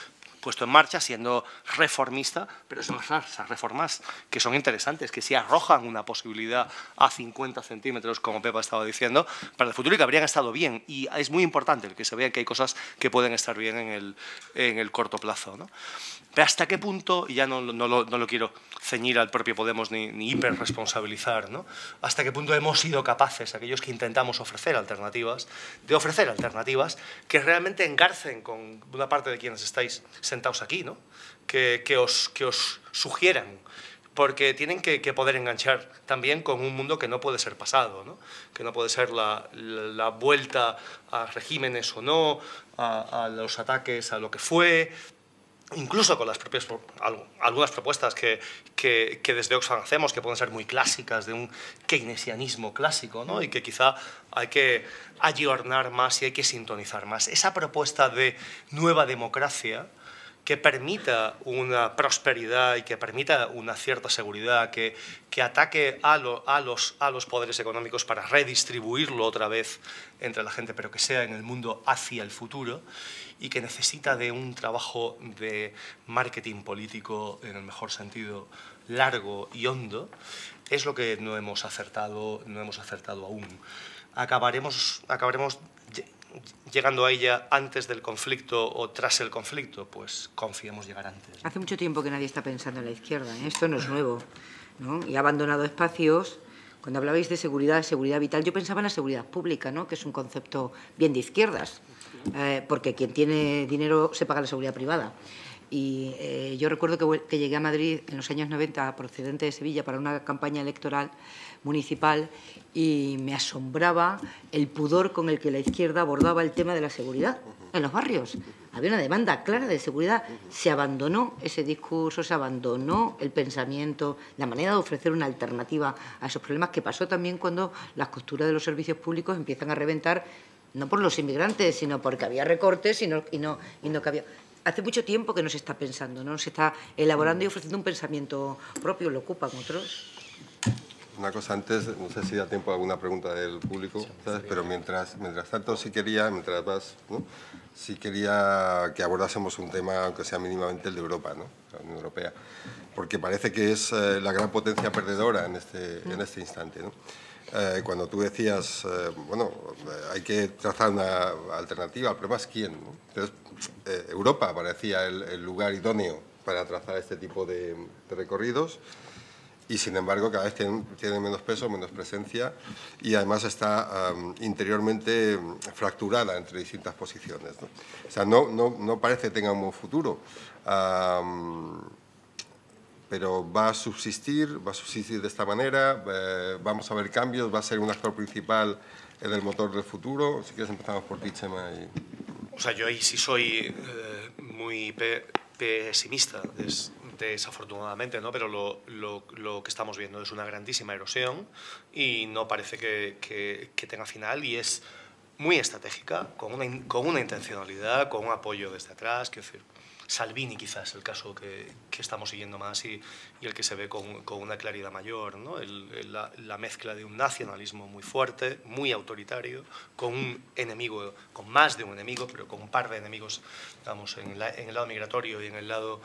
en marcha, siendo reformista, pero son esas reformas que son interesantes, que sí arrojan una posibilidad a 50 centímetros, como Pepa estaba diciendo, para el futuro y que habrían estado bien. Y es muy importante el que se vea que hay cosas que pueden estar bien en el corto plazo, ¿no? Pero ¿hasta qué punto, y ya no lo quiero ceñir al propio Podemos ni hiperresponsabilizar, ¿no? ¿Hasta qué punto hemos sido capaces, aquellos que intentamos ofrecer alternativas, de ofrecer alternativas que realmente engarcen con una parte de quienes estáis sentados aquí, ¿no? que os sugieran, porque tienen que poder enganchar también con un mundo que no puede ser pasado, ¿no? Que no puede ser la vuelta a regímenes o no, a los ataques a lo que fue, incluso con las propias algunas propuestas que desde Oxfam hacemos, que pueden ser muy clásicas, de un keynesianismo clásico, ¿no? Y que quizá hay que ayornar más y hay que sintonizar más. Esa propuesta de nueva democracia que permita una prosperidad y que permita una cierta seguridad, que ataque a los poderes económicos para redistribuirlo otra vez entre la gente, pero que sea en el mundo hacia el futuro, y que necesita de un trabajo de marketing político, en el mejor sentido, largo y hondo, es lo que no hemos acertado aún. Acabaremos llegando a ella antes del conflicto o tras el conflicto, pues confiemos llegar antes. Hace mucho tiempo que nadie está pensando en la izquierda, ¿eh? Esto no es nuevo, ¿no? Y ha abandonado espacios. Cuando hablabais de seguridad vital, yo pensaba en la seguridad pública, ¿no? Que es un concepto bien de izquierdas, porque quien tiene dinero se paga la seguridad privada. Y yo recuerdo que llegué a Madrid en los años 90, procedente de Sevilla, para una campaña electoral municipal, y me asombraba el pudor con el que la izquierda abordaba el tema de la seguridad en los barrios. Había una demanda clara de seguridad. Se abandonó ese discurso, se abandonó el pensamiento, la manera de ofrecer una alternativa a esos problemas, que pasó también cuando las costuras de los servicios públicos empiezan a reventar, no por los inmigrantes, sino porque había recortes y no cabía. Hace mucho tiempo que no se está pensando, no se está elaborando y ofreciendo un pensamiento propio. ¿Lo ocupan otros? Una cosa antes, no sé si da tiempo a alguna pregunta del público, ¿sabes? Pero mientras tanto sí quería, mientras vas, ¿no? Sí quería que abordásemos un tema, aunque sea mínimamente el de Europa, ¿no? La Unión Europea, porque parece que es la gran potencia perdedora en este instante, ¿no? Cuando tú decías, bueno, hay que trazar una alternativa, el problema es quién, ¿no? Entonces, Europa parecía el lugar idóneo para trazar este tipo de recorridos, y sin embargo cada vez tiene menos peso, menos presencia, y además está interiormente fracturada entre distintas posiciones, ¿no? O sea, no parece que tenga un buen futuro, pero va a subsistir de esta manera, vamos a ver cambios, va a ser un actor principal en el motor del futuro. Si quieres empezamos por ti, Chema. O sea, yo ahí sí soy muy pesimista, desafortunadamente, ¿no? Pero lo que estamos viendo es una grandísima erosión y no parece que tenga final, y es muy estratégica, con una intencionalidad, con un apoyo desde atrás. Quiero decir, Salvini quizás es el caso que estamos siguiendo más y el que se ve con una claridad mayor, ¿no? La mezcla de un nacionalismo muy fuerte, muy autoritario, con un enemigo, con más de un enemigo, pero con un par de enemigos, digamos, en el lado migratorio y en el lado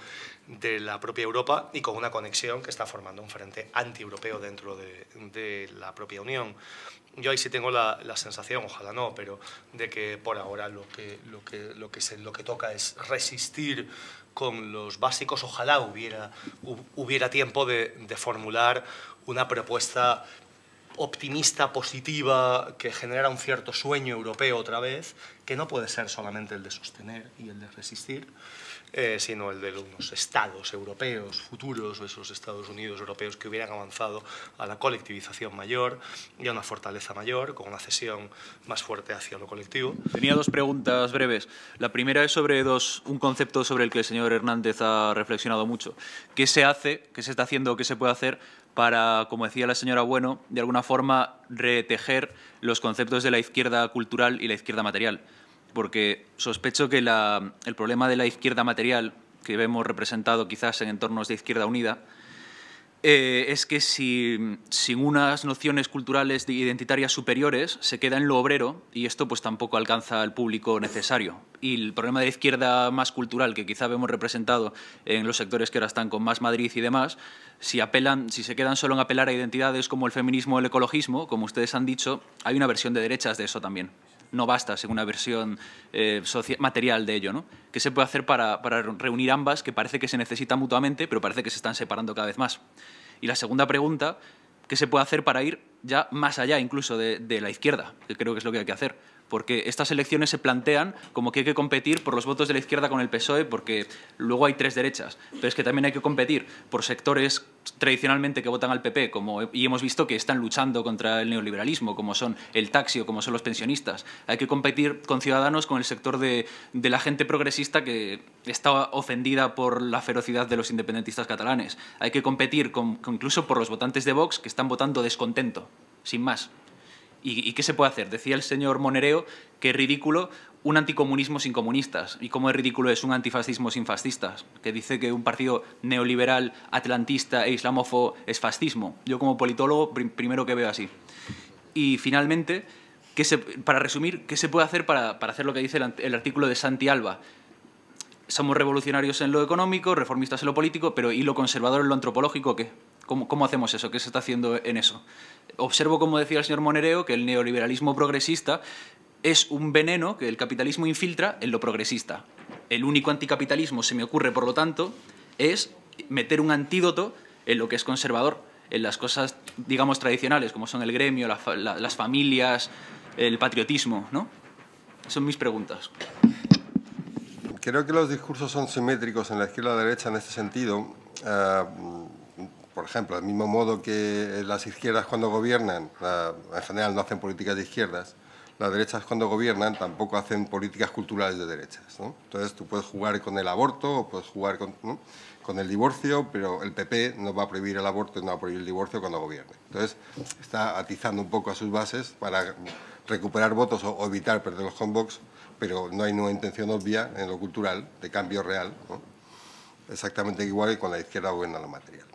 de la propia Europa, y con una conexión que está formando un frente anti-europeo dentro de la propia Unión. Yo ahí sí tengo la sensación, ojalá no, pero de que por ahora lo que toca es resistir con los básicos. Ojalá hubiera tiempo de formular una propuesta optimista, positiva, que genera un cierto sueño europeo otra vez, que no puede ser solamente el de sostener y el de resistir, sino el de unos estados europeos futuros, o esos Estados Unidos europeos que hubieran avanzado a la colectivización mayor y a una fortaleza mayor, con una cesión más fuerte hacia lo colectivo. Tenía dos preguntas breves. La primera es sobre un concepto sobre el que el señor Hernández ha reflexionado mucho. ¿Qué se hace, qué se está haciendo, qué se puede hacer para, como decía la señora Bueno, de alguna forma retejer los conceptos de la izquierda cultural y la izquierda material? Porque sospecho que el problema de la izquierda material, que vemos representado quizás en entornos de izquierda unida, es que sin unas nociones culturales identitarias superiores se queda en lo obrero y esto pues tampoco alcanza al público necesario. Y el problema de la izquierda más cultural, que quizá vemos representado en los sectores que ahora están con Más Madrid y demás, si se quedan solo en apelar a identidades como el feminismo o el ecologismo, como ustedes han dicho, hay una versión de derechas de eso también. No basta según una versión material de ello, ¿no? ¿Qué se puede hacer para reunir ambas, que parece que se necesitan mutuamente, pero parece que se están separando cada vez más? Y la segunda pregunta, ¿qué se puede hacer para ir ya más allá incluso de la izquierda? Que creo que es lo que hay que hacer. Porque estas elecciones se plantean como que hay que competir por los votos de la izquierda con el PSOE, porque luego hay tres derechas. Pero es que también hay que competir por sectores tradicionalmente que votan al PP, y hemos visto que están luchando contra el neoliberalismo, como son el taxi o como son los pensionistas. Hay que competir con ciudadanos, con el sector de la gente progresista que está ofendida por la ferocidad de los independentistas catalanes. Hay que competir incluso por los votantes de Vox que están votando descontento, sin más. ¿Y qué se puede hacer? Decía el señor Monereo que es ridículo un anticomunismo sin comunistas. ¿Y cómo es ridículo es un antifascismo sin fascistas? Que dice que un partido neoliberal, atlantista e islamófobo es fascismo. Yo como politólogo primero que veo así. Y finalmente, para resumir, ¿qué se puede hacer para hacer lo que dice el artículo de Santi Alba? Somos revolucionarios en lo económico, reformistas en lo político, pero ¿y lo conservador en lo antropológico qué? ¿Cómo hacemos eso? ¿Qué se está haciendo en eso? Observo, como decía el señor Monereo, que el neoliberalismo progresista es un veneno que el capitalismo infiltra en lo progresista. El único anticapitalismo, se me ocurre, por lo tanto, es meter un antídoto en lo que es conservador, en las cosas, digamos, tradicionales, como son el gremio, las familias, el patriotismo, ¿no? Son mis preguntas. Creo que los discursos son simétricos en la izquierda y la derecha en este sentido. Por ejemplo, del mismo modo que las izquierdas cuando gobiernan, en general no hacen políticas de izquierdas, las derechas cuando gobiernan tampoco hacen políticas culturales de derechas, ¿no? Entonces tú puedes jugar con el aborto o puedes jugar con el divorcio, pero el PP no va a prohibir el aborto y no va a prohibir el divorcio cuando gobierne. Entonces está atizando un poco a sus bases para recuperar votos o evitar perderlos con Vox, pero no hay ninguna intención obvia en lo cultural de cambio real, ¿no? Exactamente igual que con la izquierda gobierna lo material.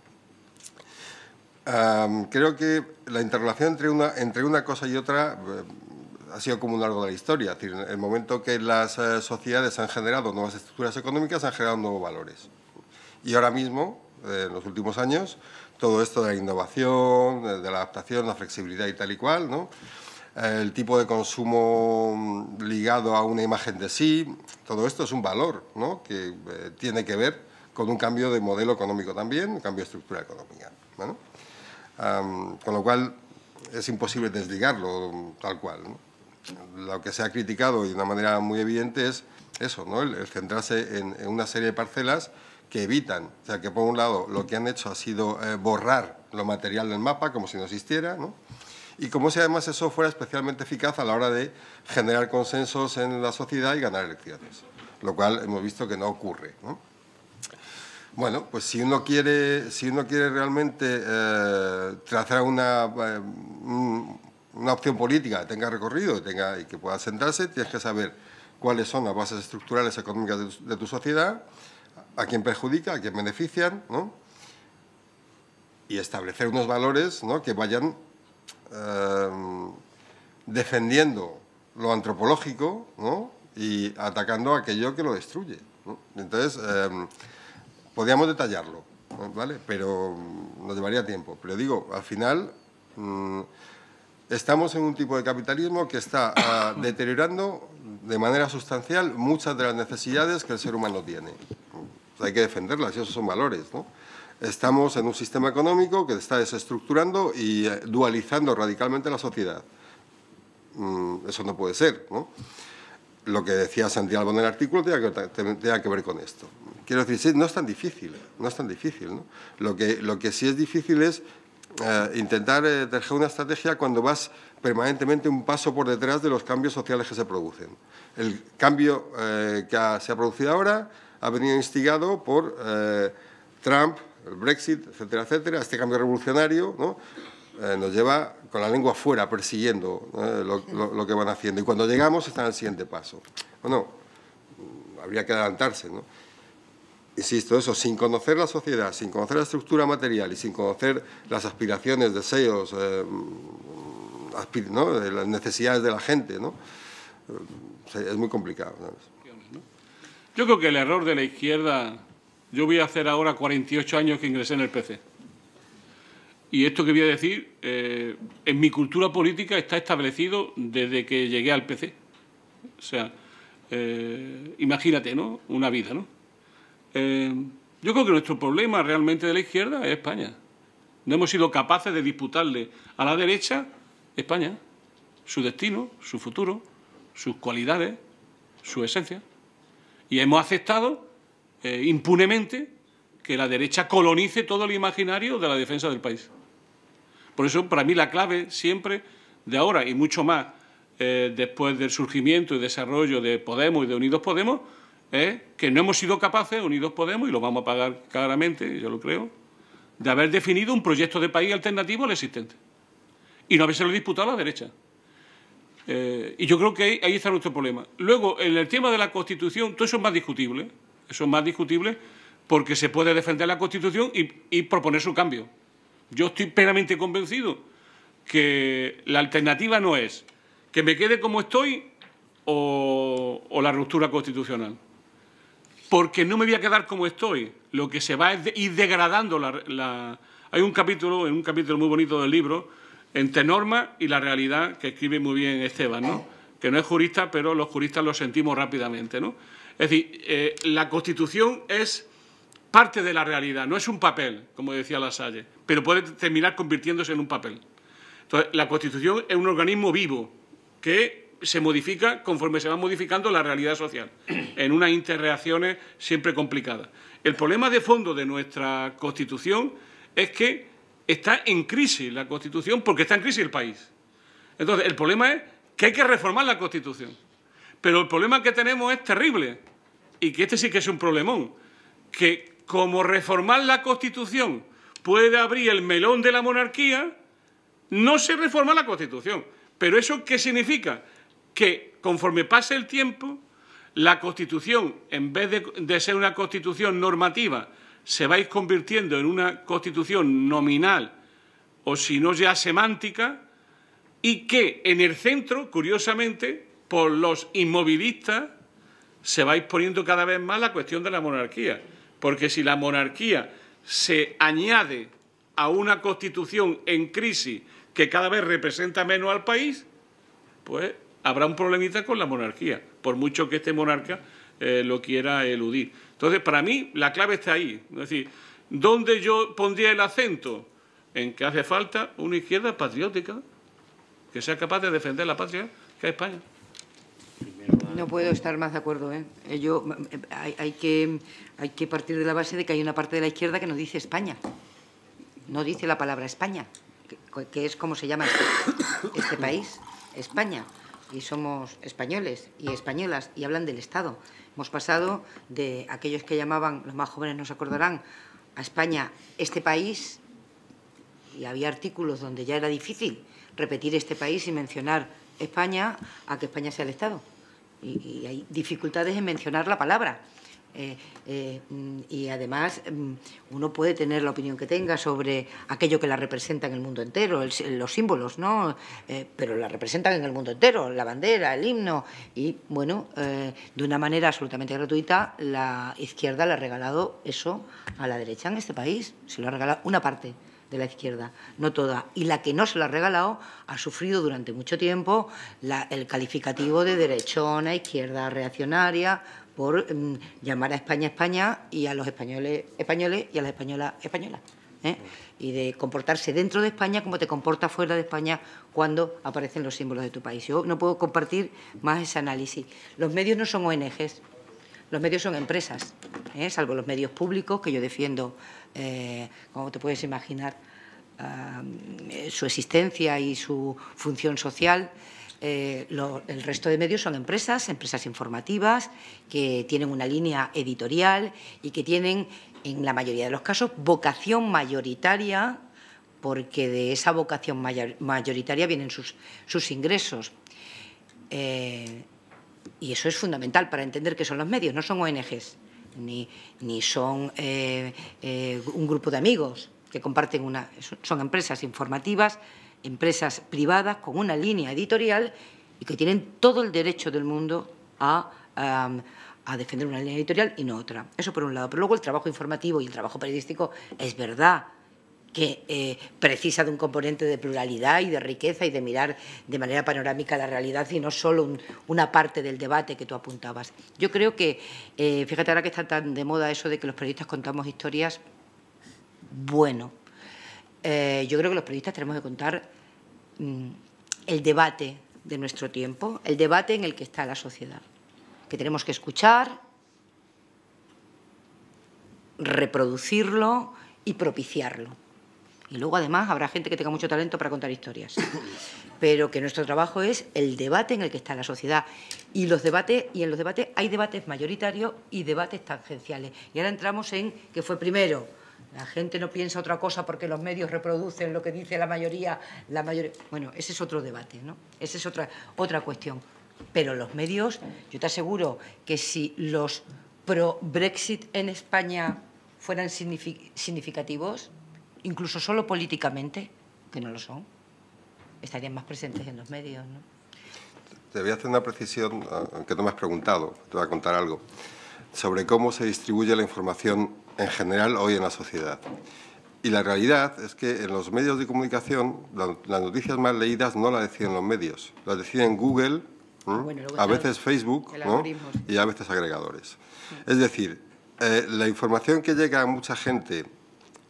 Creo que la interrelación entre una cosa y otra ha sido como un largo de la historia. Es decir, en el momento que las sociedades han generado nuevas estructuras económicas, han generado nuevos valores. Y ahora mismo, en los últimos años, todo esto de la innovación, de la adaptación, la flexibilidad y tal y cual, ¿no? El tipo de consumo ligado a una imagen de sí, todo esto es un valor, ¿no? Que tiene que ver con un cambio de modelo económico también, un cambio de estructura económica, ¿no? Con lo cual es imposible desligarlo tal cual, ¿no? Lo que se ha criticado de una manera muy evidente es eso, ¿no? El centrarse en una serie de parcelas que evitan, o sea, que por un lado lo que han hecho ha sido borrar lo material del mapa como si no existiera, ¿no? Y como si además eso fuera especialmente eficaz a la hora de generar consensos en la sociedad y ganar elecciones, lo cual hemos visto que no ocurre, ¿no? Bueno, pues si uno quiere realmente trazar una opción política que tenga recorrido y que pueda sentarse, tienes que saber cuáles son las bases estructurales económicas de tu sociedad, a quién perjudica, a quién benefician, ¿no? Y establecer unos valores, ¿no?, que vayan defendiendo lo antropológico, ¿no?, y atacando aquello que lo destruye, ¿no? Entonces, podríamos detallarlo, ¿vale? Pero nos llevaría tiempo. Pero digo, al final estamos en un tipo de capitalismo que está deteriorando de manera sustancial muchas de las necesidades que el ser humano tiene. O sea, hay que defenderlas y esos son valores, ¿no? Estamos en un sistema económico que está desestructurando y dualizando radicalmente la sociedad. Eso no puede ser, ¿no? Lo que decía Santiago en el artículo tenga que ver con esto. Quiero decir, sí, no es tan difícil, no es tan difícil, ¿no? Lo que sí es difícil es intentar tejer una estrategia cuando vas permanentemente un paso por detrás de los cambios sociales que se producen. El cambio que se ha producido ahora ha venido instigado por Trump, el Brexit, etcétera, etcétera. Este cambio revolucionario, ¿no? Nos lleva con la lengua afuera persiguiendo lo que van haciendo. Y cuando llegamos está en el siguiente paso. Bueno, habría que adelantarse, ¿no? Insisto, eso, sin conocer la sociedad, sin conocer la estructura material y sin conocer las aspiraciones, deseos, ¿no? De las necesidades de la gente, ¿no? Es muy complicado, ¿sabes? Yo creo que el error de la izquierda... Yo voy a hacer ahora 48 años que ingresé en el PC. Y esto que voy a decir, en mi cultura política está establecido desde que llegué al PC. O sea, imagínate, ¿no? Una vida, ¿no? Yo creo que nuestro problema realmente de la izquierda es España. No hemos sido capaces de disputarle a la derecha España, su destino, su futuro, sus cualidades, su esencia. Y hemos aceptado impunemente que la derecha colonice todo el imaginario de la defensa del país. Por eso, para mí, la clave siempre de ahora y mucho más después del surgimiento y desarrollo de Podemos y de Unidos Podemos es que no hemos sido capaces, Unidos Podemos, y lo vamos a pagar claramente, yo lo creo, de haber definido un proyecto de país alternativo al existente y no habérselo disputado a la derecha. Y yo creo que ahí está nuestro problema. Luego, en el tema de la Constitución, todo eso es más discutible. Eso es más discutible porque se puede defender la Constitución y proponer su cambio. Yo estoy plenamente convencido que la alternativa no es que me quede como estoy o la ruptura constitucional. Porque no me voy a quedar como estoy. Lo que se va es ir degradando Hay un capítulo muy bonito del libro, entre normas y la realidad, que escribe muy bien Esteban, ¿no? Que no es jurista, pero los juristas lo sentimos rápidamente, ¿no? Es decir, la Constitución es parte de la realidad, no es un papel, como decía Lasalle, pero puede terminar convirtiéndose en un papel. Entonces, la Constitución es un organismo vivo que se modifica conforme se va modificando la realidad social, en unas interreacciones siempre complicadas. El problema de fondo de nuestra Constitución es que está en crisis la Constitución porque está en crisis el país. Entonces, el problema es que hay que reformar la Constitución. Pero el problema que tenemos es terrible, y que este sí que es un problemón, que como reformar la Constitución puede abrir el melón de la monarquía, no se reforma la Constitución. ¿Pero eso qué significa? Que conforme pase el tiempo, la Constitución, en vez de ser una Constitución normativa, se va a ir convirtiendo en una Constitución nominal, o si no ya semántica, y que en el centro, curiosamente, por los inmovilistas, se va a ir poniendo cada vez más la cuestión de la monarquía. Porque si la monarquía se añade a una Constitución en crisis que cada vez representa menos al país, pues habrá un problemita con la monarquía, por mucho que este monarca lo quiera eludir. Entonces, para mí, la clave está ahí. Es decir, ¿dónde yo pondría el acento? En que hace falta una izquierda patriótica que sea capaz de defender la patria, que es España. No puedo estar más de acuerdo, ¿eh? Hay que partir de la base de que hay una parte de la izquierda que no dice España. No dice la palabra España, que es como se llama este país, España. Y somos españoles y españolas y hablan del Estado. Hemos pasado de aquellos que llamaban, los más jóvenes no se acordarán, a España este país, y había artículos donde ya era difícil repetir este país y mencionar España, a que España sea el Estado. Y hay dificultades en mencionar la palabra. Y además uno puede tener la opinión que tenga sobre aquello que la representa en el mundo entero, los símbolos, ¿no? Pero la representan en el mundo entero, la bandera, el himno. Y bueno, de una manera absolutamente gratuita, la izquierda le ha regalado eso a la derecha en este país. Se lo ha regalado una parte de la izquierda, no toda. Y la que no se la ha regalado ha sufrido durante mucho tiempo el calificativo de derechona, izquierda reaccionaria, por llamar a España España y a los españoles españoles y a las españolas españolas. Y de comportarse dentro de España como te comportas fuera de España cuando aparecen los símbolos de tu país. Yo no puedo compartir más ese análisis. Los medios no son ONGs, los medios son empresas, salvo los medios públicos que yo defiendo, como te puedes imaginar, su existencia y su función social. El resto de medios son empresas informativas que tienen una línea editorial y que tienen, en la mayoría de los casos, vocación mayoritaria, porque de esa vocación mayoritaria vienen sus ingresos. Y eso es fundamental para entender qué son los medios. No son ONGs, ni son un grupo de amigos que comparten son empresas informativas, empresas privadas con una línea editorial y que tienen todo el derecho del mundo a defender una línea editorial y no otra. Eso por un lado. Pero luego el trabajo informativo y el trabajo periodístico es verdad que precisa de un componente de pluralidad y de riqueza y de mirar de manera panorámica la realidad y no solo una parte del debate que tú apuntabas. Yo creo que, fíjate ahora que está tan de moda eso de que los periodistas contamos historias, bueno, yo creo que los periodistas tenemos que contar el debate de nuestro tiempo, el debate en el que está la sociedad, que tenemos que escuchar, reproducirlo y propiciarlo. Y luego, además, habrá gente que tenga mucho talento para contar historias. Pero que nuestro trabajo es el debate en el que está la sociedad. Y en los debates hay debates mayoritarios y debates tangenciales. Y ahora entramos en que fue primero, la gente no piensa otra cosa porque los medios reproducen lo que dice la mayoría. Bueno, ese es otro debate, ¿no? Esa es otra cuestión. Pero los medios, yo te aseguro que si los pro-Brexit en España fueran significativos, incluso solo políticamente, que no lo son, estarían más presentes en los medios, ¿no? Te voy a hacer una precisión, que no me has preguntado, te voy a contar algo, sobre cómo se distribuye la información en general hoy en la sociedad. Y la realidad es que en los medios de comunicación, las noticias más leídas no las deciden los medios, las deciden Google, a veces Facebook, ¿no? Y a veces agregadores. Es decir, la información que llega a mucha gente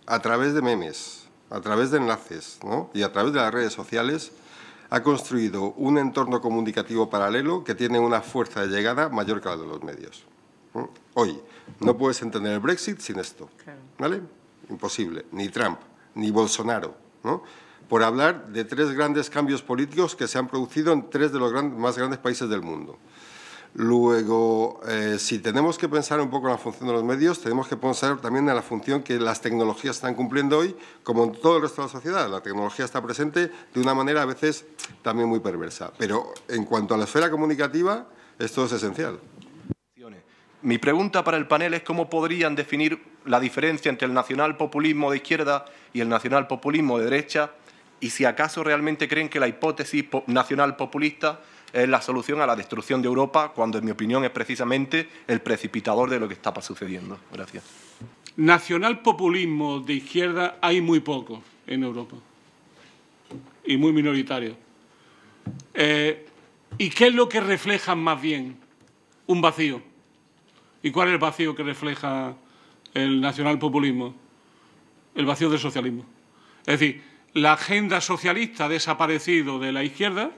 a través de memes, a través de enlaces, ¿no? Y a través de las redes sociales, ha construido un entorno comunicativo paralelo que tiene una fuerza de llegada mayor que la de los medios. Hoy, no puedes entender el Brexit sin esto, ¿vale? Imposible. Ni Trump, ni Bolsonaro, ¿no? Por hablar de 3 grandes cambios políticos que se han producido en 3 de los más grandes países del mundo. Luego, si tenemos que pensar un poco en la función de los medios, tenemos que pensar también en la función que las tecnologías están cumpliendo hoy, como en todo el resto de la sociedad. La tecnología está presente de una manera a veces también muy perversa. Pero en cuanto a la esfera comunicativa, esto es esencial. Mi pregunta para el panel es cómo podrían definir la diferencia entre el nacionalpopulismo de izquierda y el nacionalpopulismo de derecha, y si acaso realmente creen que la hipótesis nacionalpopulista es la solución a la destrucción de Europa, cuando en mi opinión es precisamente el precipitador de lo que está sucediendo. Gracias. Nacionalpopulismo de izquierda hay muy poco en Europa y muy minoritario. ¿Y qué es lo que reflejan más bien? Un vacío. ¿Y cuál es el vacío que refleja el nacionalpopulismo? El vacío del socialismo. Es decir, la agenda socialista ha desaparecido de la izquierda,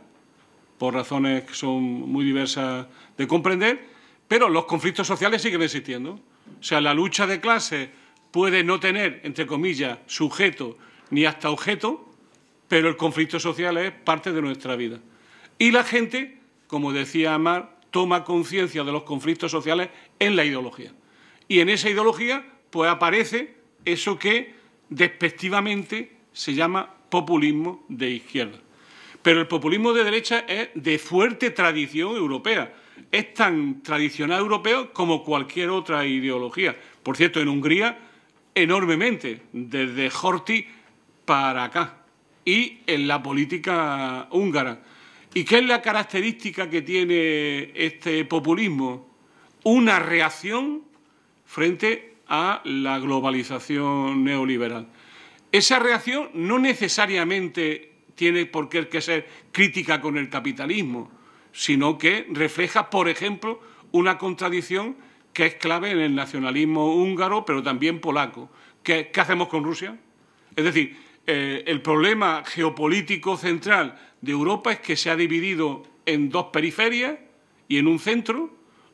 por razones que son muy diversas de comprender, pero los conflictos sociales siguen existiendo. O sea, la lucha de clases puede no tener, entre comillas, sujeto ni hasta objeto, pero el conflicto social es parte de nuestra vida. Y la gente, como decía Amar, toma conciencia de los conflictos sociales en la ideología. Y en esa ideología, pues aparece eso que despectivamente se llama populismo de izquierda. Pero el populismo de derecha es de fuerte tradición europea. Es tan tradicional europeo como cualquier otra ideología. Por cierto, en Hungría, enormemente, desde Horthy para acá. Y en la política húngara. ¿Y qué es la característica que tiene este populismo? Una reacción frente a la globalización neoliberal. Esa reacción no necesariamente tiene por qué ser crítica con el capitalismo, sino que refleja, por ejemplo, una contradicción que es clave en el nacionalismo húngaro, pero también polaco. ¿Qué hacemos con Rusia? Es decir, el problema geopolítico central de Europa es que se ha dividido en dos periferias y en un centro,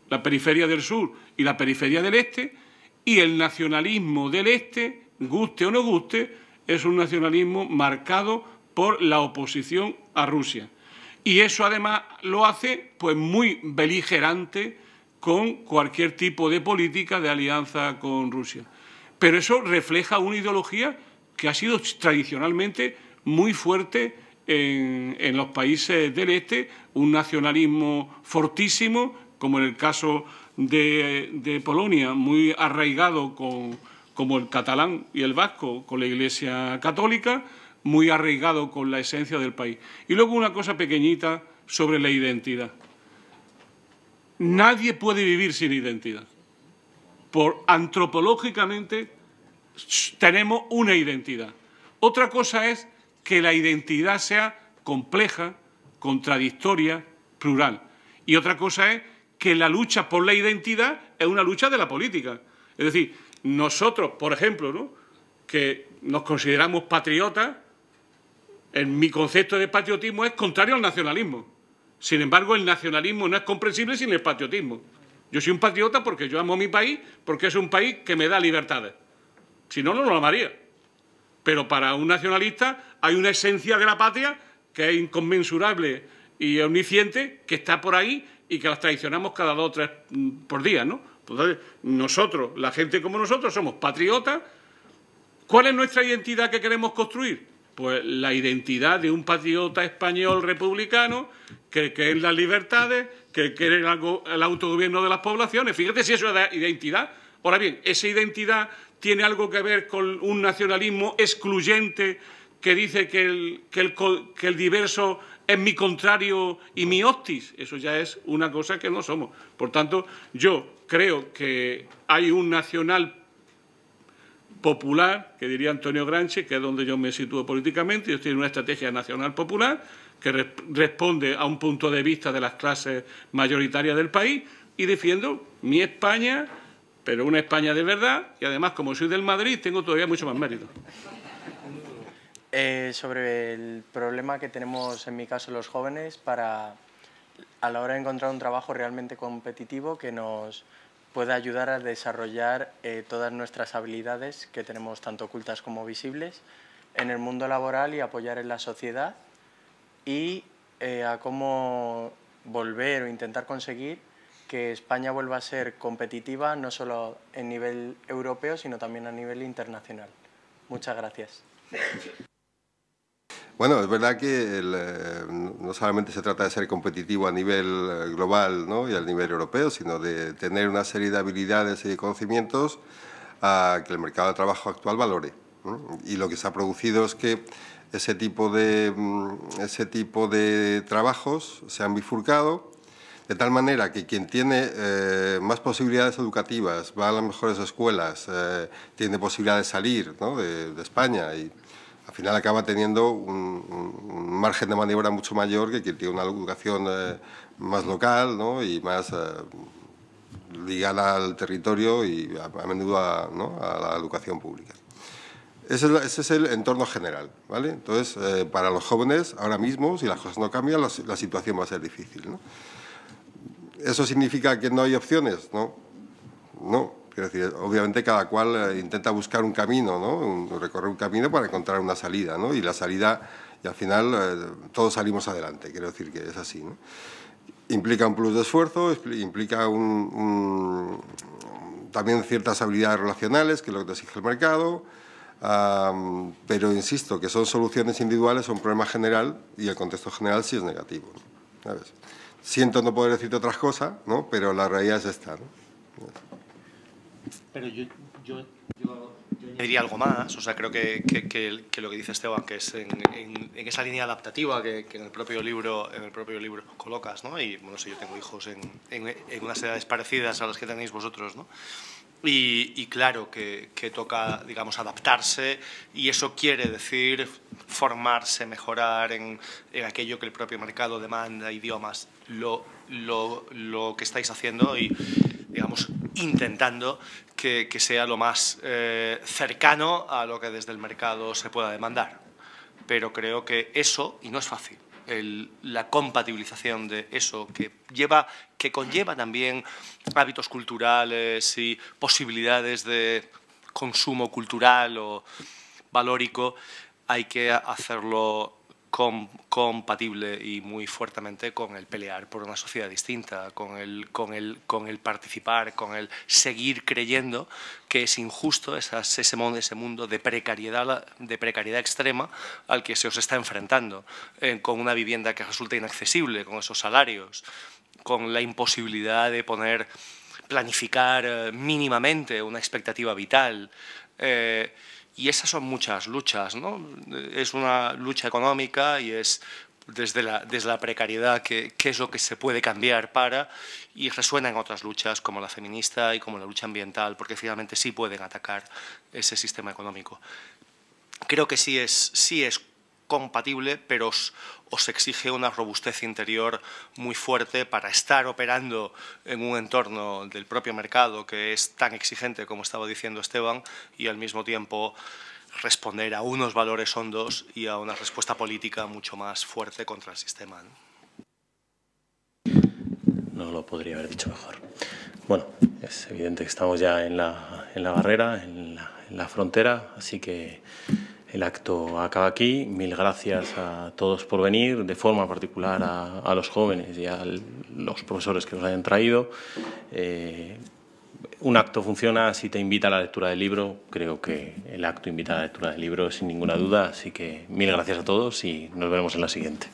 la periferia del sur y la periferia del este, y el nacionalismo del este, guste o no guste, es un nacionalismo marcado por la oposición a Rusia. Y eso además lo hace pues muy beligerante con cualquier tipo de política de alianza con Rusia. Pero eso refleja una ideología que ha sido tradicionalmente muy fuerte en los países del este, un nacionalismo fortísimo, como en el caso de Polonia, muy arraigado como el catalán y el vasco con la Iglesia católica, muy arraigado con la esencia del país. Y luego una cosa pequeñita sobre la identidad. Nadie puede vivir sin identidad. Antropológicamente tenemos una identidad. Otra cosa es que la identidad sea compleja, contradictoria, plural. Y otra cosa es que la lucha por la identidad es una lucha de la política. Es decir, nosotros, por ejemplo, ¿no?, que nos consideramos patriotas, en mi concepto de patriotismo es contrario al nacionalismo. Sin embargo, el nacionalismo no es comprensible sin el patriotismo. Yo soy un patriota porque yo amo a mi país, porque es un país que me da libertades. Si no, no lo amaría. Pero para un nacionalista hay una esencia de la patria que es inconmensurable y omnisciente, que está por ahí y que las traicionamos cada 2 o 3 por día, ¿no? Entonces, nosotros, la gente como nosotros, somos patriotas. ¿Cuál es nuestra identidad que queremos construir? Pues la identidad de un patriota español republicano que cree en las libertades, que cree en el autogobierno de las poblaciones. Fíjate si eso es identidad. Ahora bien, esa identidad tiene algo que ver con un nacionalismo excluyente que dice que el diverso es mi contrario y mi hostis. Eso ya es una cosa que no somos. Por tanto, yo creo que hay un nacional popular, que diría Antonio Gramsci, que es donde yo me sitúo políticamente. Yo estoy en una estrategia nacional popular que responde a un punto de vista de las clases mayoritarias del país y defiendo mi España, pero una España de verdad, y además, como soy del Madrid, tengo todavía mucho más mérito. Sobre el problema que tenemos, en mi caso, los jóvenes, a la hora de encontrar un trabajo realmente competitivo que nos pueda ayudar a desarrollar todas nuestras habilidades que tenemos tanto ocultas como visibles en el mundo laboral y apoyar en la sociedad, y a cómo volver o intentar conseguir que España vuelva a ser competitiva no solo en nivel europeo, sino también a nivel internacional. Muchas gracias. Bueno, es verdad que no solamente se trata de ser competitivo a nivel global, ¿no?, y a nivel europeo, sino de tener una serie de habilidades y conocimientos que el mercado de trabajo actual valore, ¿no? Y lo que se ha producido es que ese tipo de trabajos se han bifurcado de tal manera que quien tiene más posibilidades educativas, va a las mejores escuelas, tiene posibilidad de salir, ¿no?, de España, y al final acaba teniendo un margen de maniobra mucho mayor que quien tiene una educación más local, ¿no?, y más ligada al territorio y a menudo a la educación pública. Ese es el entorno general, ¿vale? Entonces, para los jóvenes, ahora mismo, si las cosas no cambian, la situación va a ser difícil, ¿no? ¿Eso significa que no hay opciones? No, no. Quiero decir, obviamente cada cual intenta buscar un camino, ¿no?, recorrer un camino para encontrar una salida, ¿no? Y la salida, y al final todos salimos adelante, quiero decir que es así, ¿no? Implica un plus de esfuerzo, implica también ciertas habilidades relacionales, que es lo que te exige el mercado, pero insisto, que son soluciones individuales a un problema general y el contexto general sí es negativo, ¿no? ¿Sabes? Siento no poder decirte otras cosas, ¿no?, pero la realidad es esta, ¿no? Pero yo diría algo más. O sea, creo que lo que dice Esteban, que es en esa línea adaptativa que en el propio libro colocas, ¿no? Y bueno, si yo tengo hijos en unas edades parecidas a las que tenéis vosotros, ¿no? Y claro que toca, digamos, adaptarse, y eso quiere decir formarse, mejorar en aquello que el propio mercado demanda, idiomas, lo que estáis haciendo y, digamos, intentando que sea lo más cercano a lo que desde el mercado se pueda demandar. Pero creo que eso, y no es fácil, la compatibilización de eso que conlleva también hábitos culturales y posibilidades de consumo cultural o valórico, hay que hacerlo compatible y muy fuertemente con el pelear por una sociedad distinta, con el participar, con el seguir creyendo que es injusto ese mundo de precariedad extrema al que se os está enfrentando, con una vivienda que resulta inaccesible, con esos salarios, con la imposibilidad de planificar mínimamente una expectativa vital. Y esas son muchas luchas, ¿no? Es una lucha económica y es desde la precariedad que es lo que se puede cambiar y resuena en otras luchas como la feminista y como la lucha ambiental, porque finalmente sí pueden atacar ese sistema económico. Creo que sí es compatible, pero os exige una robustez interior muy fuerte para estar operando en un entorno del propio mercado que es tan exigente como estaba diciendo Esteban y al mismo tiempo responder a unos valores hondos y a una respuesta política mucho más fuerte contra el sistema, No lo podría haber dicho mejor. Bueno, es evidente que estamos ya en la barrera, en la frontera, así que el acto acaba aquí. Mil gracias a todos por venir, de forma particular a los jóvenes y a los profesores que nos hayan traído. Un acto funciona si te invita a la lectura del libro. Creo que el acto invita a la lectura del libro sin ninguna duda, así que mil gracias a todos y nos veremos en la siguiente.